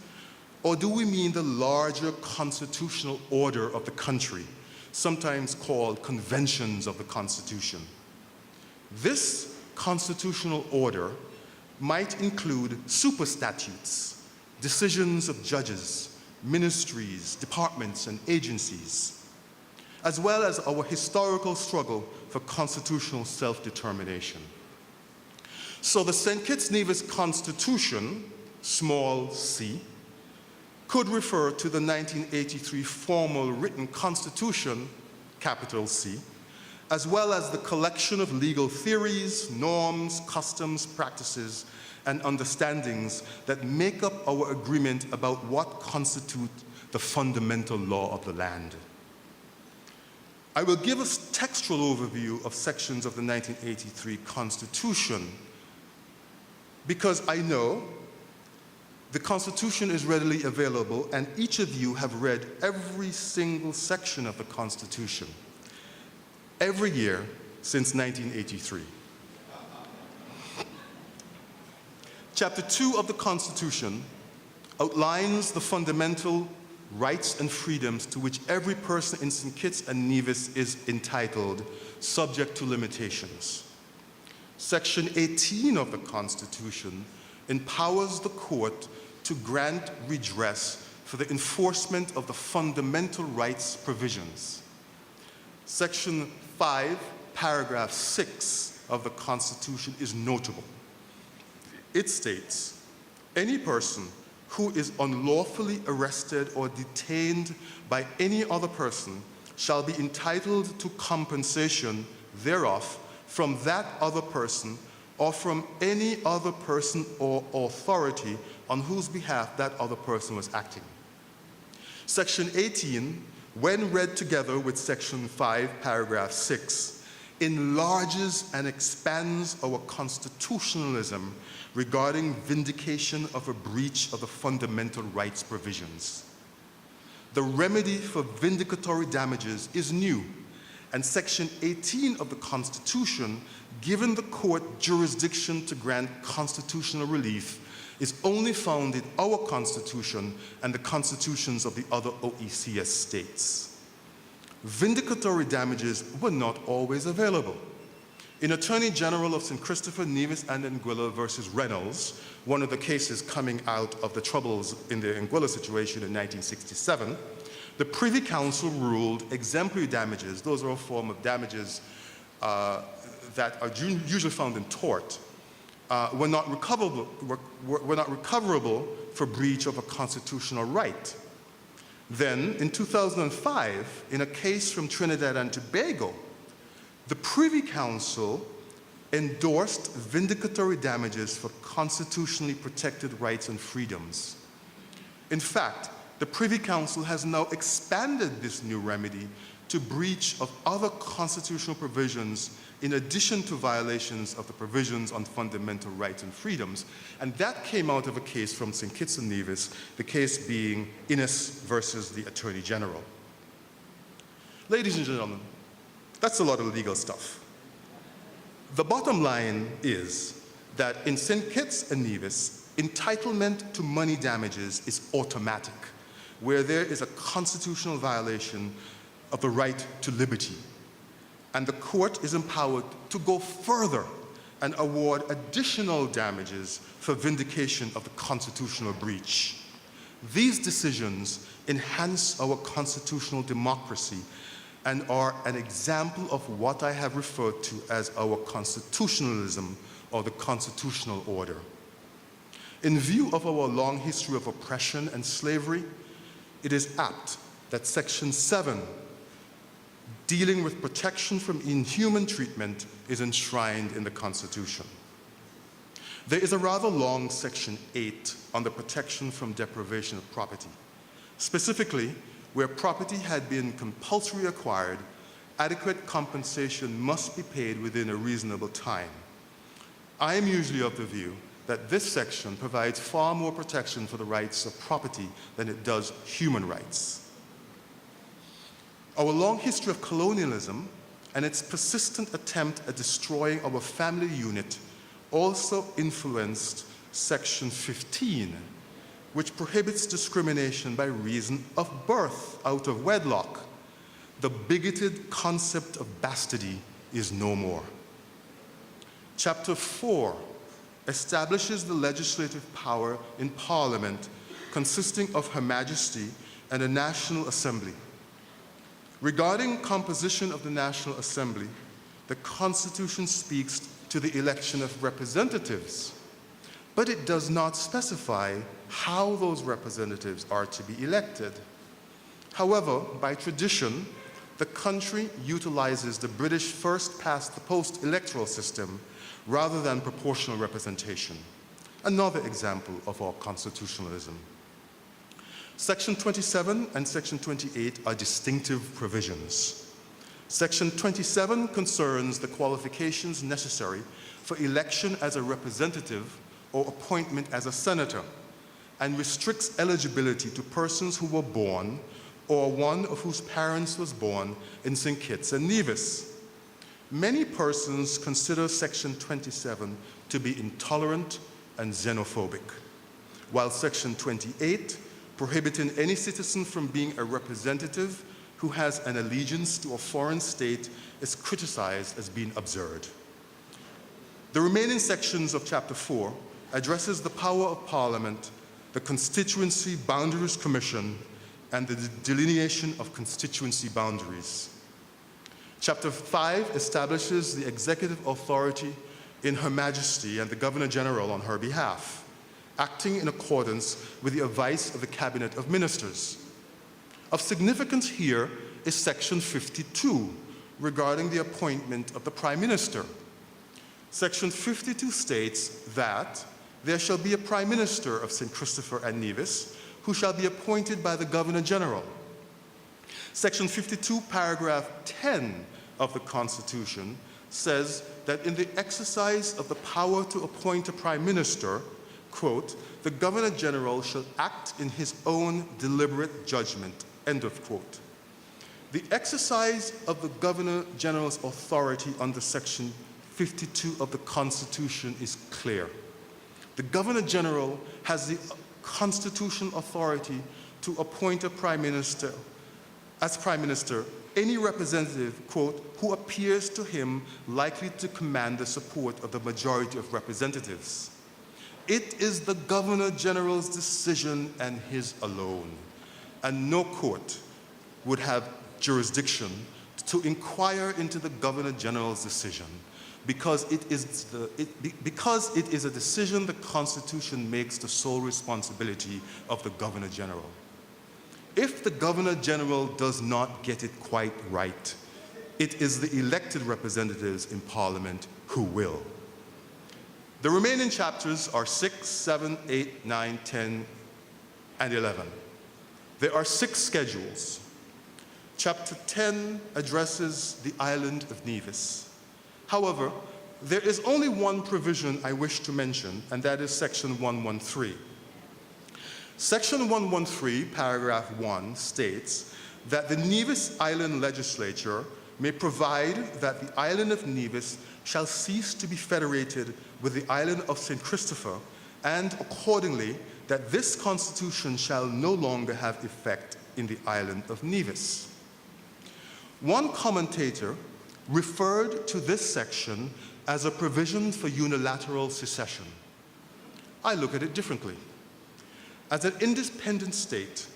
or do we mean the larger constitutional order of the country, sometimes called conventions of the Constitution? This constitutional order might include superstatutes, decisions of judges, ministries, departments, and agencies, as well as our historical struggle for constitutional self-determination. So the St. Kitts-Nevis Constitution, small c, could refer to the 1983 formal written constitution, capital C, as well as the collection of legal theories, norms, customs, practices, and understandings that make up our agreement about what constitutes the fundamental law of the land. I will give a textual overview of sections of the 1983 Constitution because I know the Constitution is readily available and each of you have read every single section of the Constitution every year since 1983. Chapter 2 of the Constitution outlines the fundamental rights and freedoms to which every person in St. Kitts and Nevis is entitled, subject to limitations. Section 18 of the Constitution empowers the court to grant redress for the enforcement of the fundamental rights provisions. Section 5, paragraph 6 of the Constitution is notable. It states, any person who is unlawfully arrested or detained by any other person shall be entitled to compensation thereof from that other person or from any other person or authority on whose behalf that other person was acting. Section 18 when read together with Section 5, Paragraph 6, enlarges and expands our constitutionalism regarding vindication of a breach of the fundamental rights provisions. The remedy for vindicatory damages is new, and Section 18 of the Constitution, given the court jurisdiction to grant constitutional relief, is only found in our Constitution and the constitutions of the other OECS states. Vindicatory damages were not always available. In Attorney General of St. Christopher, Nevis, and Anguilla versus Reynolds, one of the cases coming out of the troubles in the Anguilla situation in 1967, the Privy Council ruled exemplary damages, those are a form of damages that are usually found in tort, were not recoverable for breach of a constitutional right. Then, in 2005, in a case from Trinidad and Tobago, the Privy Council endorsed vindicatory damages for constitutionally protected rights and freedoms. In fact, the Privy Council has now expanded this new remedy to breach of other constitutional provisions in addition to violations of the provisions on fundamental rights and freedoms. And that came out of a case from St. Kitts-Nevis, the case being Innes versus the Attorney General. Ladies and gentlemen, that's a lot of legal stuff. The bottom line is that in St. Kitts and Nevis, entitlement to money damages is automatic, where there is a constitutional violation of the right to liberty. And the court is empowered to go further and award additional damages for vindication of the constitutional breach. These decisions enhance our constitutional democracy and are an example of what I have referred to as our constitutionalism, or the constitutional order. In view of our long history of oppression and slavery, it is apt that Section 7, dealing with protection from inhuman treatment, is enshrined in the Constitution. There is a rather long Section 8 on the protection from deprivation of property. Specifically, where property had been compulsorily acquired, adequate compensation must be paid within a reasonable time. I am usually of the view that this section provides far more protection for the rights of property than it does human rights. Our long history of colonialism and its persistent attempt at destroying our family unit also influenced Section 15, which prohibits discrimination by reason of birth out of wedlock. The bigoted concept of bastardy is no more. Chapter 4 establishes the legislative power in Parliament, consisting of Her Majesty and a National Assembly. Regarding composition of the National Assembly, the Constitution speaks to the election of representatives, but it does not specify how those representatives are to be elected. However, by tradition, the country utilizes the British first-past-the-post electoral system rather than proportional representation. Another example of our constitutionalism. Section 27 and Section 28 are distinctive provisions. Section 27 concerns the qualifications necessary for election as a representative or appointment as a senator, and restricts eligibility to persons who were born or one of whose parents was born in St. Kitts and Nevis. Many persons consider Section 27 to be intolerant and xenophobic, while Section 28, prohibiting any citizen from being a representative who has an allegiance to a foreign state, is criticized as being absurd. The remaining sections of Chapter 4 addresses the power of Parliament, the Constituency Boundaries Commission, and the delineation of constituency boundaries. Chapter 5 establishes the executive authority in Her Majesty and the Governor General on her behalf, acting in accordance with the advice of the Cabinet of Ministers. Of significance here is Section 52, regarding the appointment of the Prime Minister. Section 52 states that there shall be a Prime Minister of St. Christopher and Nevis, who shall be appointed by the Governor General. Section 52, paragraph 10 of the Constitution says that in the exercise of the power to appoint a prime minister, quote, the Governor General shall act in his own deliberate judgment, end of quote. The exercise of the Governor General's authority under Section 52 of the Constitution is clear. The Governor General has the constitutional authority to appoint a prime minister, as prime minister, any representative, quote, who appears to him likely to command the support of the majority of representatives. It is the Governor General's decision and his alone, and no court would have jurisdiction to inquire into the Governor General's decision because it is a decision the Constitution makes the sole responsibility of the Governor General. If the Governor General does not get it quite right, it is the elected representatives in Parliament who will. The remaining chapters are 6, 7, 8, 9, 10, and 11. There are 6 schedules. Chapter 10 addresses the island of Nevis. However, there is only one provision I wish to mention, and that is Section 113. Section 113, paragraph 1, states that the Nevis Island Legislature may provide that the island of Nevis shall cease to be federated with the island of St. Christopher, and accordingly, that this constitution shall no longer have effect in the island of Nevis. One commentator referred to this section as a provision for unilateral secession. I look at it differently. As an independent state,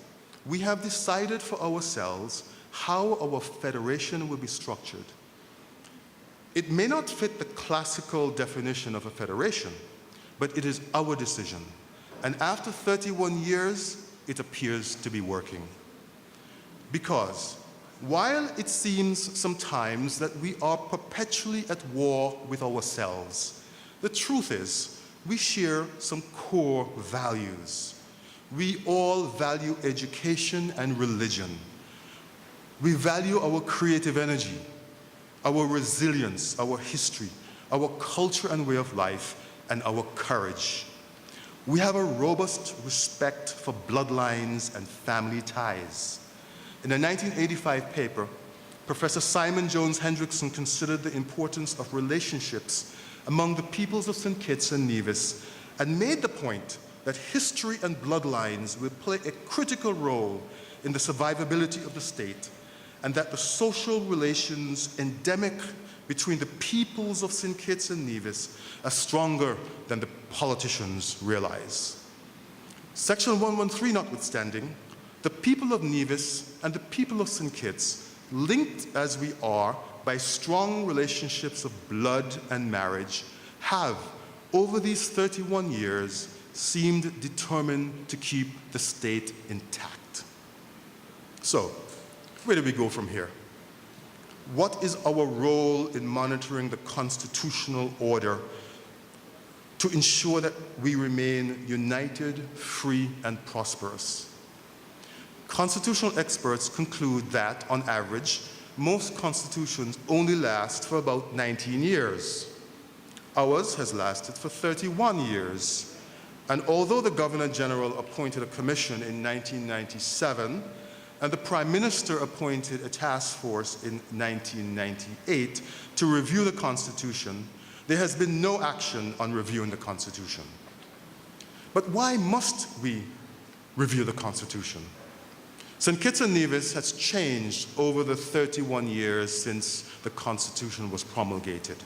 we have decided for ourselves how our federation will be structured. It may not fit the classical definition of a federation, but it is our decision. And after 31 years, it appears to be working. Because while it seems sometimes that we are perpetually at war with ourselves, the truth is we share some core values. We all value education and religion. We value our creative energy, our resilience, our history, our culture and way of life, and our courage. We have a robust respect for bloodlines and family ties. In a 1985 paper, Professor Simon Jones Hendrickson considered the importance of relationships among the peoples of St. Kitts and Nevis and made the point that history and bloodlines will play a critical role in the survivability of the state, and that the social relations endemic between the peoples of St. Kitts and Nevis are stronger than the politicians realize. Section 113 notwithstanding, the people of Nevis and the people of St. Kitts, linked as we are by strong relationships of blood and marriage, have, over these 31 years, seemed determined to keep the state intact. So, where do we go from here? What is our role in monitoring the constitutional order to ensure that we remain united, free, and prosperous? Constitutional experts conclude that, on average, most constitutions only last for about 19 years. Ours has lasted for 31 years. And although the Governor General appointed a commission in 1997, and the Prime Minister appointed a task force in 1998 to review the Constitution, there has been no action on reviewing the Constitution. But why must we review the Constitution? St. Kitts and Nevis has changed over the 31 years since the Constitution was promulgated.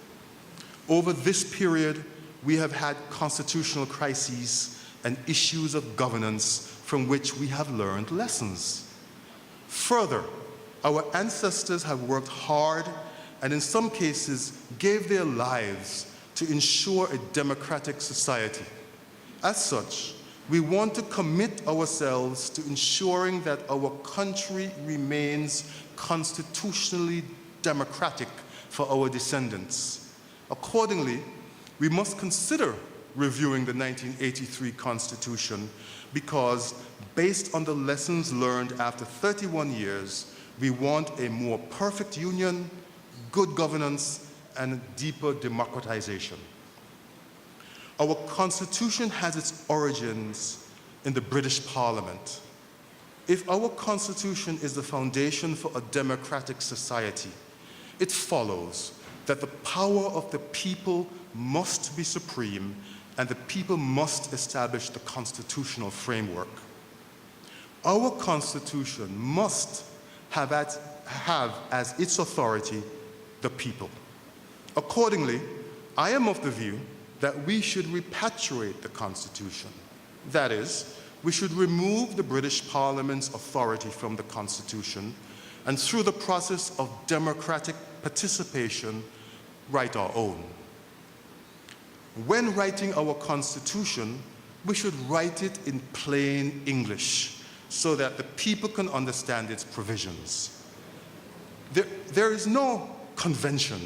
Over this period, we have had constitutional crises and issues of governance from which we have learned lessons. Further, our ancestors have worked hard and in some cases gave their lives to ensure a democratic society. As such, we want to commit ourselves to ensuring that our country remains constitutionally democratic for our descendants. Accordingly, we must consider reviewing the 1983 Constitution because, based on the lessons learned after 31 years, We want a more perfect union, good governance, and deeper democratization. Our Constitution has its origins in the British Parliament. If our Constitution is the foundation for a democratic society, it follows that the power of the people must be supreme and the people must establish the constitutional framework. Our Constitution must have as its authority the people. Accordingly, I am of the view that we should repatriate the Constitution. That is, we should remove the British Parliament's authority from the Constitution and through the process of democratic participation, write our own. When writing our Constitution, we should write it in plain English so that the people can understand its provisions. There is no convention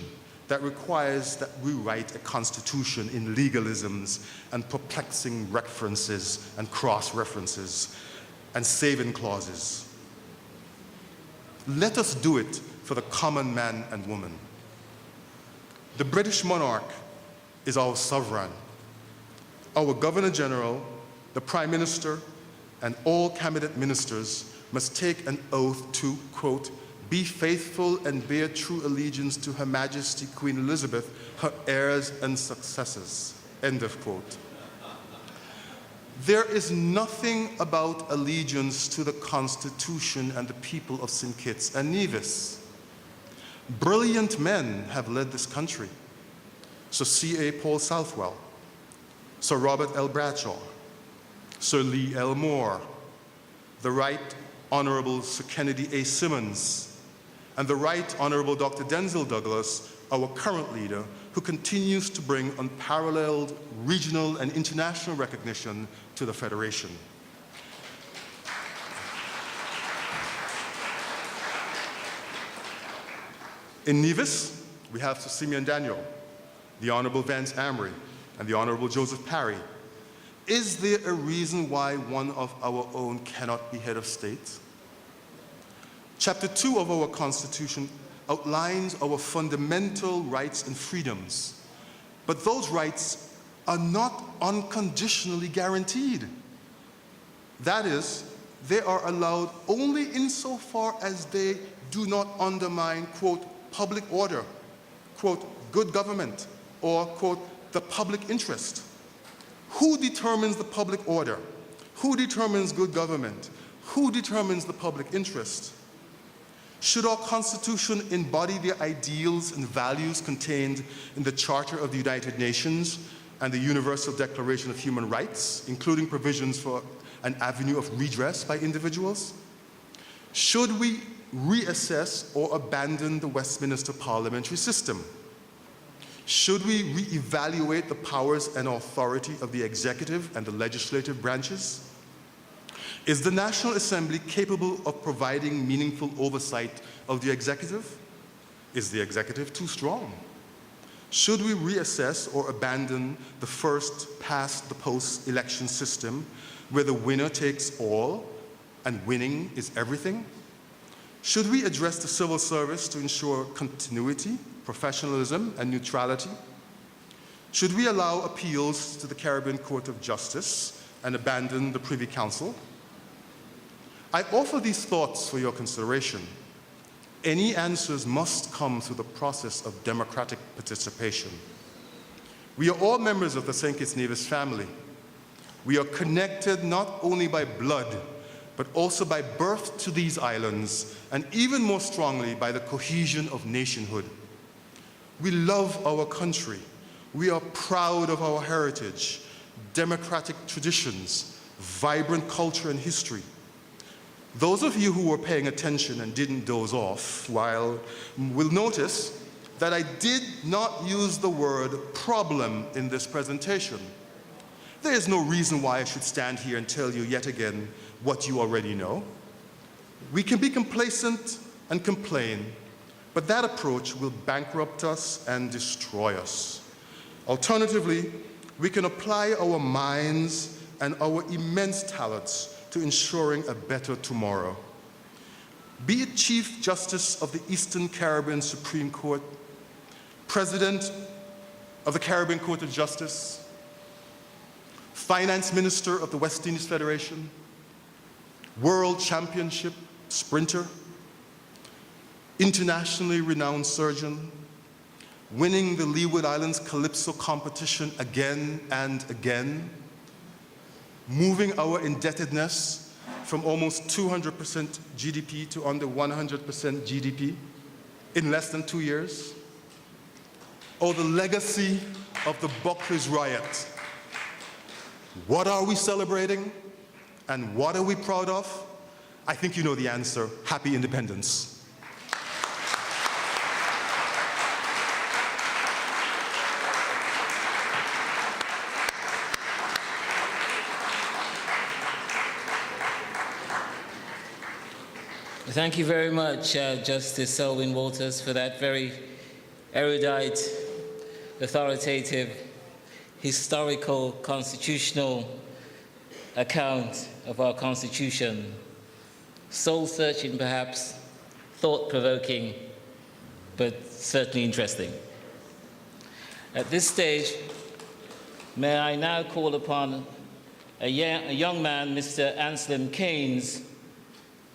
that requires that we write a constitution in legalisms and perplexing references and cross-references and saving clauses. Let us do it for the common man and woman. The British monarch is our sovereign. Our Governor General, the Prime Minister, and all cabinet ministers must take an oath to, quote, be faithful and bear true allegiance to Her Majesty Queen Elizabeth, her heirs and successors, end of quote. There is nothing about allegiance to the Constitution and the people of St. Kitts and Nevis. Brilliant men have led this country. Sir C.A. Paul Southwell, Sir Robert L. Bradshaw, Sir Lee L. Moore, the Right Honorable Sir Kennedy A. Simmons, and the Right Honorable Dr. Denzil Douglas, our current leader, who continues to bring unparalleled regional and international recognition to the Federation. In Nevis, we have Sir Simeon Daniel, the Honorable Vance Amory, and the Honorable Joseph Parry. Is there a reason why one of our own cannot be head of state? Chapter 2 of our Constitution outlines our fundamental rights and freedoms, but those rights are not unconditionally guaranteed. That is, they are allowed only insofar as they do not undermine, quote, public order, quote, good government, or, quote, the public interest. Who determines the public order? Who determines good government? Who determines the public interest? Should our Constitution embody the ideals and values contained in the Charter of the United Nations and the Universal Declaration of Human Rights, including provisions for an avenue of redress by individuals? Should we reassess or abandon the Westminster parliamentary system? Should we reevaluate the powers and authority of the executive and the legislative branches? Is the National Assembly capable of providing meaningful oversight of the executive? Is the executive too strong? Should we reassess or abandon the first-past-the-post election system where the winner takes all and winning is everything? Should we address the civil service to ensure continuity, professionalism, and neutrality? Should we allow appeals to the Caribbean Court of Justice and abandon the Privy Council? I offer these thoughts for your consideration. Any answers must come through the process of democratic participation. We are all members of the St. Kitts-Nevis family. We are connected not only by blood, but also by birth to these islands, and even more strongly by the cohesion of nationhood. We love our country. We are proud of our heritage, democratic traditions, vibrant culture and history. Those of you who were paying attention and didn't doze off will notice that I did not use the word problem in this presentation. There is no reason why I should stand here and tell you yet again what you already know. We can be complacent and complain, but that approach will bankrupt us and destroy us. Alternatively, we can apply our minds and our immense talents to ensuring a better tomorrow. be it Chief Justice of the Eastern Caribbean Supreme Court, President of the Caribbean Court of Justice, Finance Minister of the West Indies Federation, World Championship sprinter, internationally renowned surgeon, winning the Leeward Islands Calypso competition again and again, moving our indebtedness from almost 200% GDP to under 100% GDP in less than 2 years, or the legacy of the Buckley's riot. What are we celebrating and what are we proud of? I think you know the answer. Happy independence. Thank you very much, Justice Selwyn Walters, for that very erudite, authoritative, historical, constitutional account of our Constitution. Soul-searching, perhaps, thought-provoking, but certainly interesting. At this stage, may I now call upon a young man, Mr. Anselm Keynes,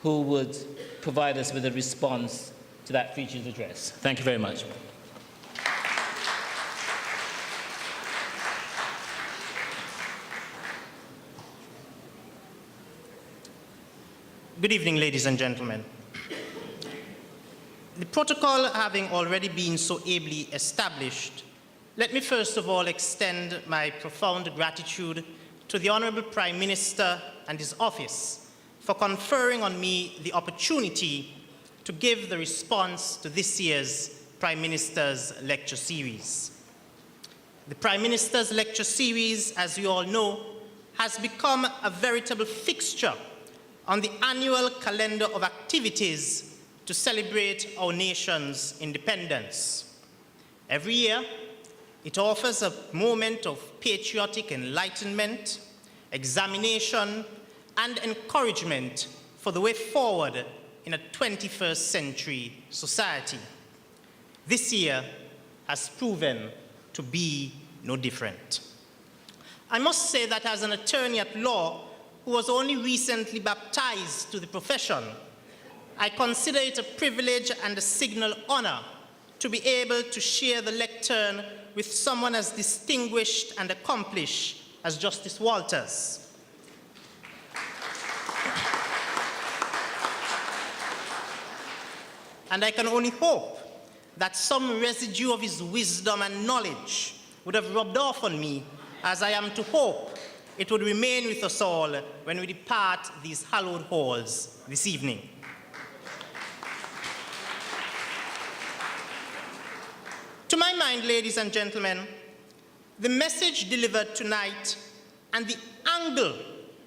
who would provide us with a response to that featured address. Thank you very much. Good evening, ladies and gentlemen. The protocol having already been so ably established, let me first of all extend my profound gratitude to the Honorable Prime Minister and his office for conferring on me the opportunity to give the response to this year's Prime Minister's Lecture Series. The Prime Minister's Lecture Series, as you all know, has become a veritable fixture on the annual calendar of activities to celebrate our nation's independence. Every year, it offers a moment of patriotic enlightenment, examination, and encouragement for the way forward in a 21st century society. This year has proven to be no different. I must say that as an attorney at law who was only recently baptized to the profession, I consider it a privilege and a signal honor to be able to share the lectern with someone as distinguished and accomplished as Justice Walters. And I can only hope that some residue of his wisdom and knowledge would have rubbed off on me, as I am to hope it would remain with us all when we depart these hallowed halls this evening. To my mind, ladies and gentlemen, the message delivered tonight and the angle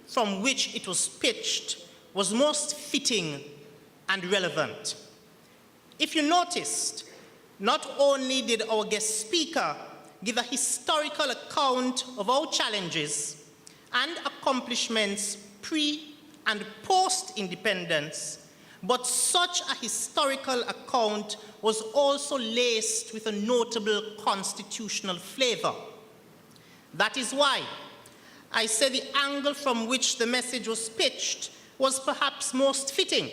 from which it was pitched was most fitting and relevant. If you noticed, not only did our guest speaker give a historical account of our challenges and accomplishments pre- and post-independence, but such a historical account was also laced with a notable constitutional flavor. That is why I say the angle from which the message was pitched was perhaps most fitting,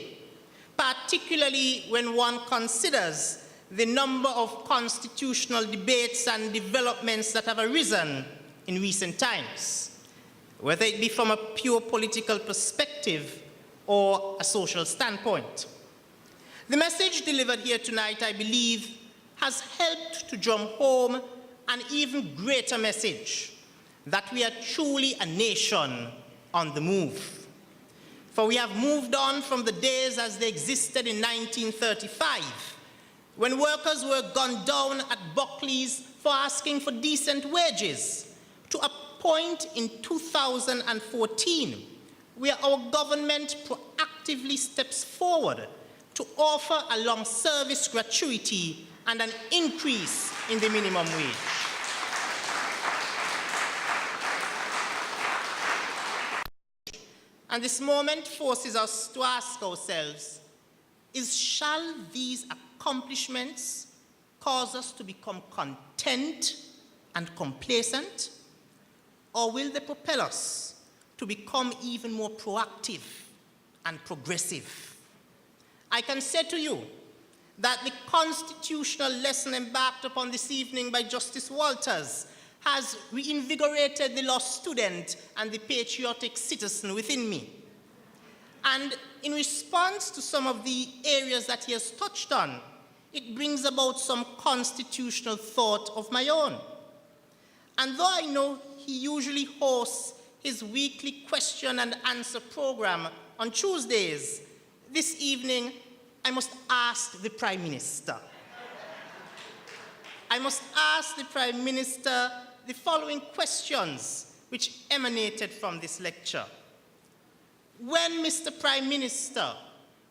particularly when one considers the number of constitutional debates and developments that have arisen in recent times, whether it be from a pure political perspective or a social standpoint. The message delivered here tonight, I believe, has helped to drum home an even greater message that we are truly a nation on the move. For we have moved on from the days as they existed in 1935, when workers were gunned down at Buckley's for asking for decent wages, to a point in 2014 where our government proactively steps forward to offer a long service gratuity and an increase in the minimum wage. And this moment forces us to ask ourselves, is, shall these accomplishments cause us to become content and complacent, or will they propel us to become even more proactive and progressive? I can say to you that the constitutional lesson embarked upon this evening by Justice Walters has reinvigorated the law student and the patriotic citizen within me. And in response to some of the areas that he has touched on, it brings about some constitutional thought of my own. And though I know he usually hosts his weekly question and answer program on Tuesdays, this evening I must ask the Prime Minister. I must ask the Prime Minister the following questions which emanated from this lecture. When, Mr. Prime Minister,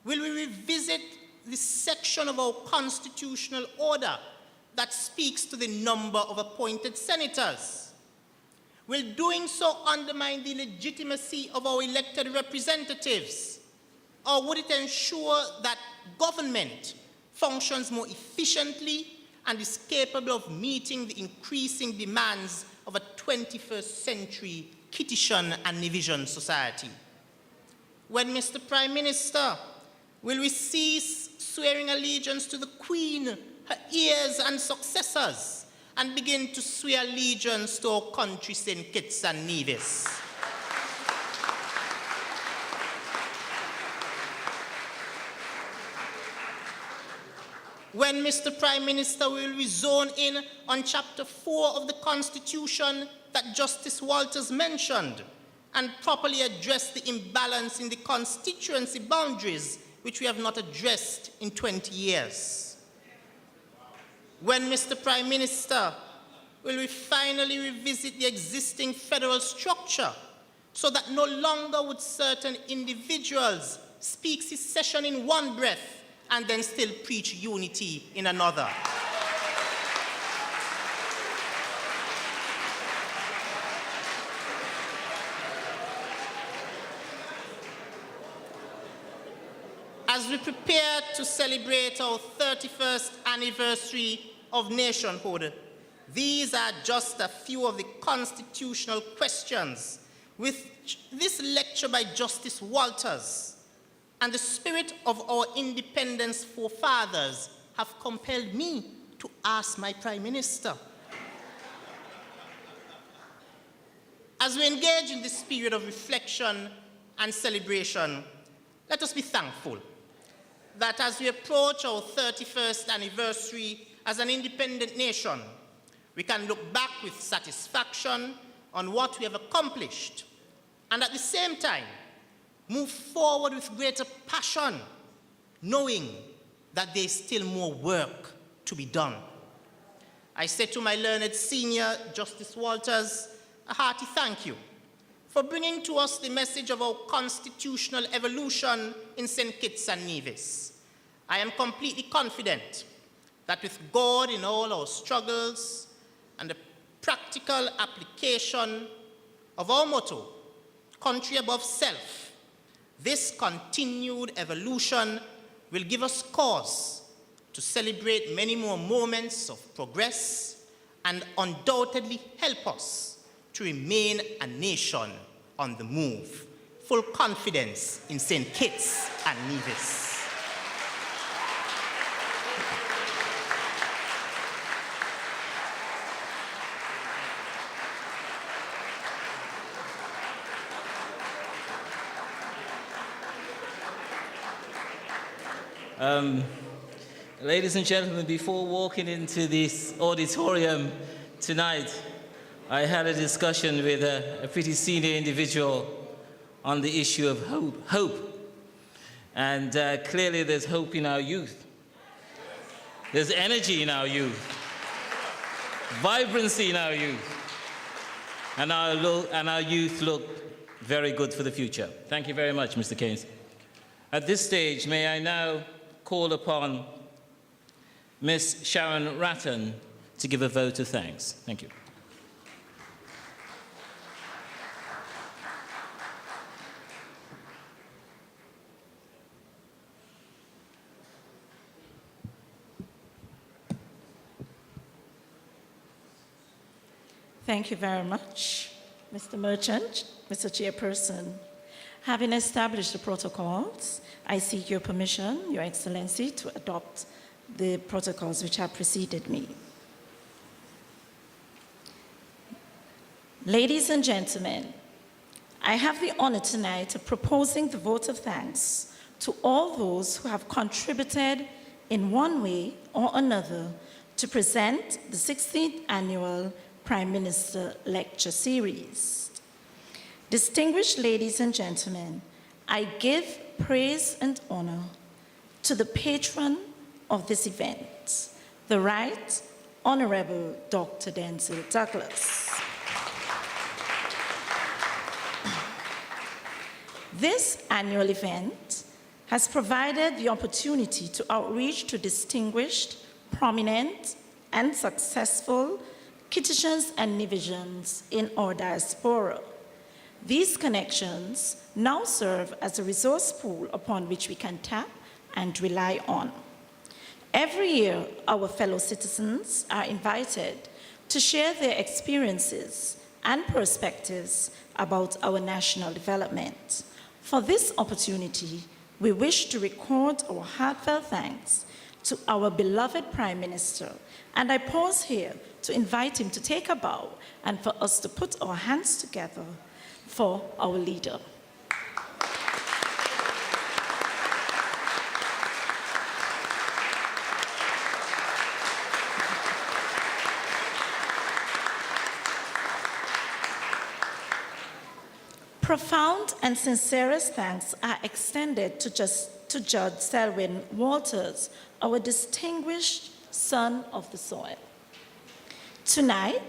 will we revisit the section of our constitutional order that speaks to the number of appointed senators? Will doing so undermine the legitimacy of our elected representatives? Or would it ensure that government functions more efficiently and is capable of meeting the increasing demands of a 21st century Kitts-Nevis society? When, Mr. Prime Minister, will we cease swearing allegiance to the Queen, her heirs and successors, and begin to swear allegiance to our country, St. Kitts-Nevis? When, Mr. Prime Minister, will we zone in on Chapter 4 of the Constitution that Justice Walters mentioned and properly address the imbalance in the constituency boundaries which we have not addressed in 20 years? When, Mr. Prime Minister, will we finally revisit the existing federal structure so that no longer would certain individuals speak secession in one breath and then still preach unity in another? As we prepare to celebrate our 31st anniversary of nationhood, these are just a few of the constitutional questions with this lecture by Justice Walters and the spirit of our independence forefathers have compelled me to ask my Prime Minister. As we engage in this period of reflection and celebration, let us be thankful that as we approach our 31st anniversary as an independent nation, we can look back with satisfaction on what we have accomplished, and at the same time, move forward with greater passion, knowing that there is still more work to be done. I say to my learned senior, Justice Walters, a hearty thank you for bringing to us the message of our constitutional evolution in St. Kitts-Nevis. I am completely confident that with God in all our struggles and the practical application of our motto, country above self, this continued evolution will give us cause to celebrate many more moments of progress and undoubtedly help us to remain a nation on the move. Full confidence in St. Kitts and Nevis. Ladies and gentlemen, before walking into this auditorium tonight, I had a discussion with a pretty senior individual on the issue of hope. And clearly there's hope in our youth. There's energy in our youth, vibrancy in our youth, and our youth look very good for the future. Thank you very much, Mr. Keynes. At this stage, may I now call upon Ms. Sharon Ratton to give a vote of thanks. Thank you. Thank you very much, Mr. Merchant, Mr. Chairperson. Having established the protocols, I seek your permission, Your Excellency, to adopt the protocols which have preceded me. Ladies and gentlemen, I have the honor tonight of proposing the vote of thanks to all those who have contributed in one way or another to present the 16th Annual Prime Minister Lecture Series. Distinguished ladies and gentlemen, I give praise and honor to the patron of this event, the Right Honorable Dr. Denzel Douglas. This annual event has provided the opportunity to outreach to distinguished, prominent, and successful Kittitians and Nevisians in our diaspora. These connections now serve as a resource pool upon which we can tap and rely on. Every year, our fellow citizens are invited to share their experiences and perspectives about our national development. For this opportunity, we wish to record our heartfelt thanks to our beloved Prime Minister, and I pause here to invite him to take a bow and for us to put our hands together for our leader. Profound and sincerest thanks are extended to Judge Selwyn Walters, our distinguished son of the soil. Tonight,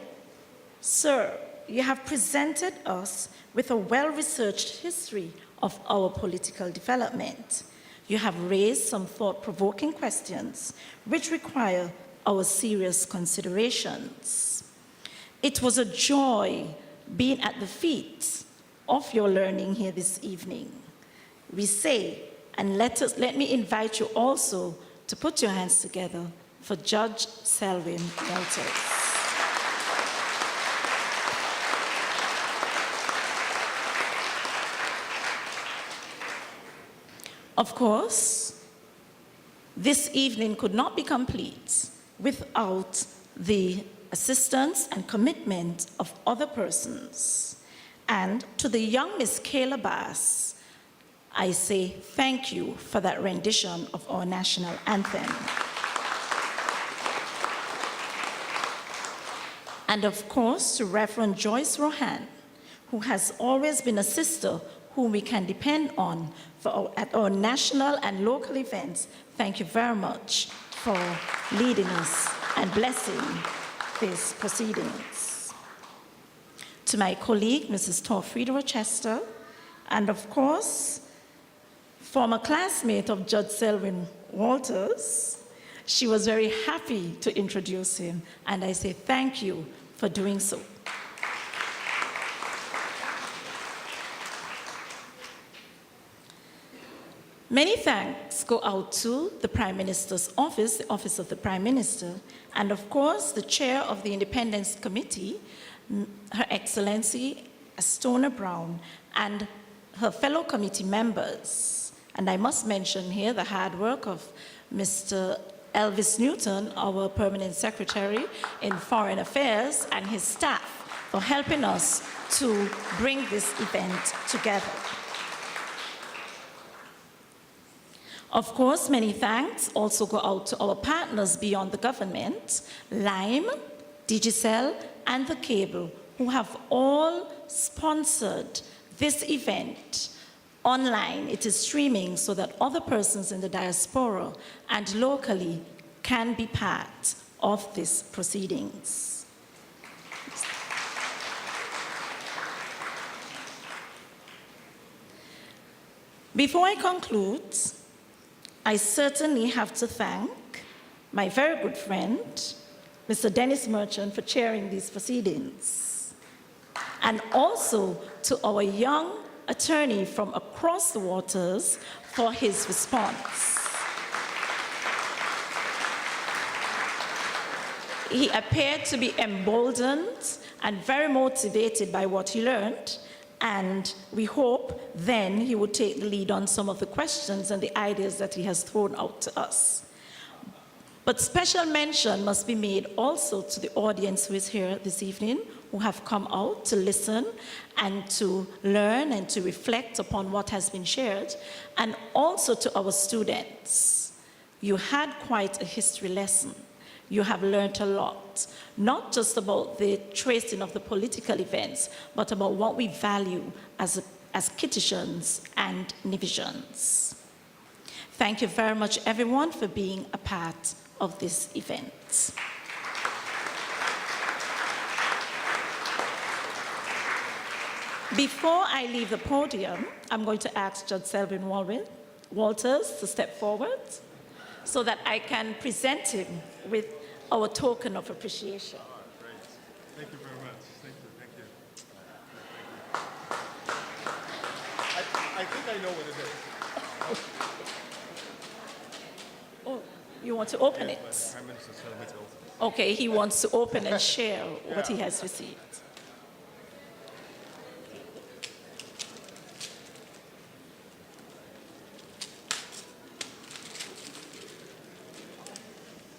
sir, you have presented us with a well-researched history of our political development. You have raised some thought-provoking questions which require our serious considerations. It was a joy being at the feet of your learning here this evening. We say, and let me invite you also to put your hands together for Judge Selwyn Walters. Of course, this evening could not be complete without the assistance and commitment of other persons. And to the young Miss Kayla Bass, I say thank you for that rendition of our national anthem. And of course, to Reverend Joyce Rohan, who has always been a sister whom we can depend on at our national and local events. Thank you very much for leading us and blessing these proceedings. To my colleague, Mrs. Torfrida Rochester, and of course, former classmate of Judge Selwyn Walters, she was very happy to introduce him, and I say thank you for doing so. Many thanks go out to the Prime Minister's office, the Office of the Prime Minister, and of course, the Chair of the Independence Committee, Her Excellency Astona Brown, and her fellow committee members. And I must mention here the hard work of Mr. Elvis Newton, our Permanent Secretary in Foreign Affairs, and his staff for helping us to bring this event together. Of course, many thanks also go out to our partners beyond the government, Lime, Digicel, and the Cable, who have all sponsored this event online. It is streaming so that other persons in the diaspora and locally can be part of these proceedings. Before I conclude, I certainly have to thank my very good friend, Mr. Dennis Merchant, for chairing these proceedings, and also to our young attorney from across the waters for his response. He appeared to be emboldened and very motivated by what he learned. And we hope then he would take the lead on some of the questions and the ideas that he has thrown out to us. But special mention must be made also to the audience who is here this evening, who have come out to listen and to learn and to reflect upon what has been shared, and also to our students. You had quite a history lesson. You have learned a lot, not just about the tracing of the political events, but about what we value as Kittitians and Nevisians. Thank you very much, everyone, for being a part of this event. Before I leave the podium, I'm going to ask Judge Selwyn Walters to step forward so that I can present him with our token of appreciation. Oh, great. Thank you very much. Thank you. I think I know what it is. Oh, you want to open it? Prime Minister's telling me to open it. Okay, he wants to open and share what he has received.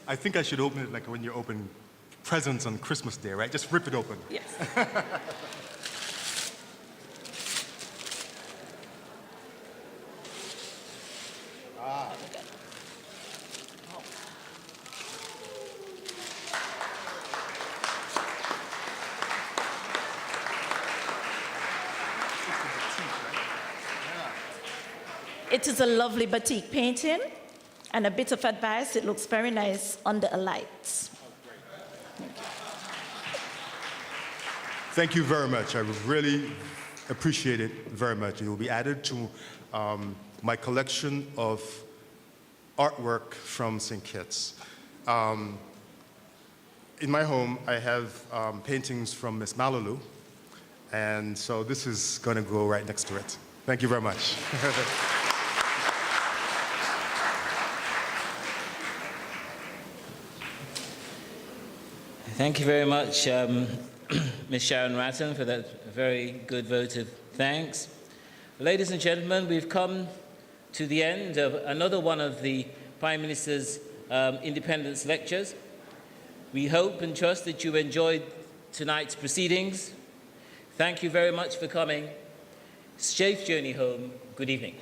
I think I should open it like when you open presents on Christmas Day, right? Just rip it open. Yes. It is a lovely batik painting, and a bit of advice, it looks very nice under a light. Thank you very much. I really appreciate it very much. It will be added to my collection of artwork from St. Kitts. In my home, I have paintings from Miss Malulu, and so this is going to go right next to it. Thank you very much. Thank you very much, Ms. Sharon Ratton, for that very good vote of thanks. Ladies and gentlemen, we've come to the end of another one of the Prime Minister's Independence Lectures. We hope and trust that you enjoyed tonight's proceedings. Thank you very much for coming. Safe journey home. Good evening.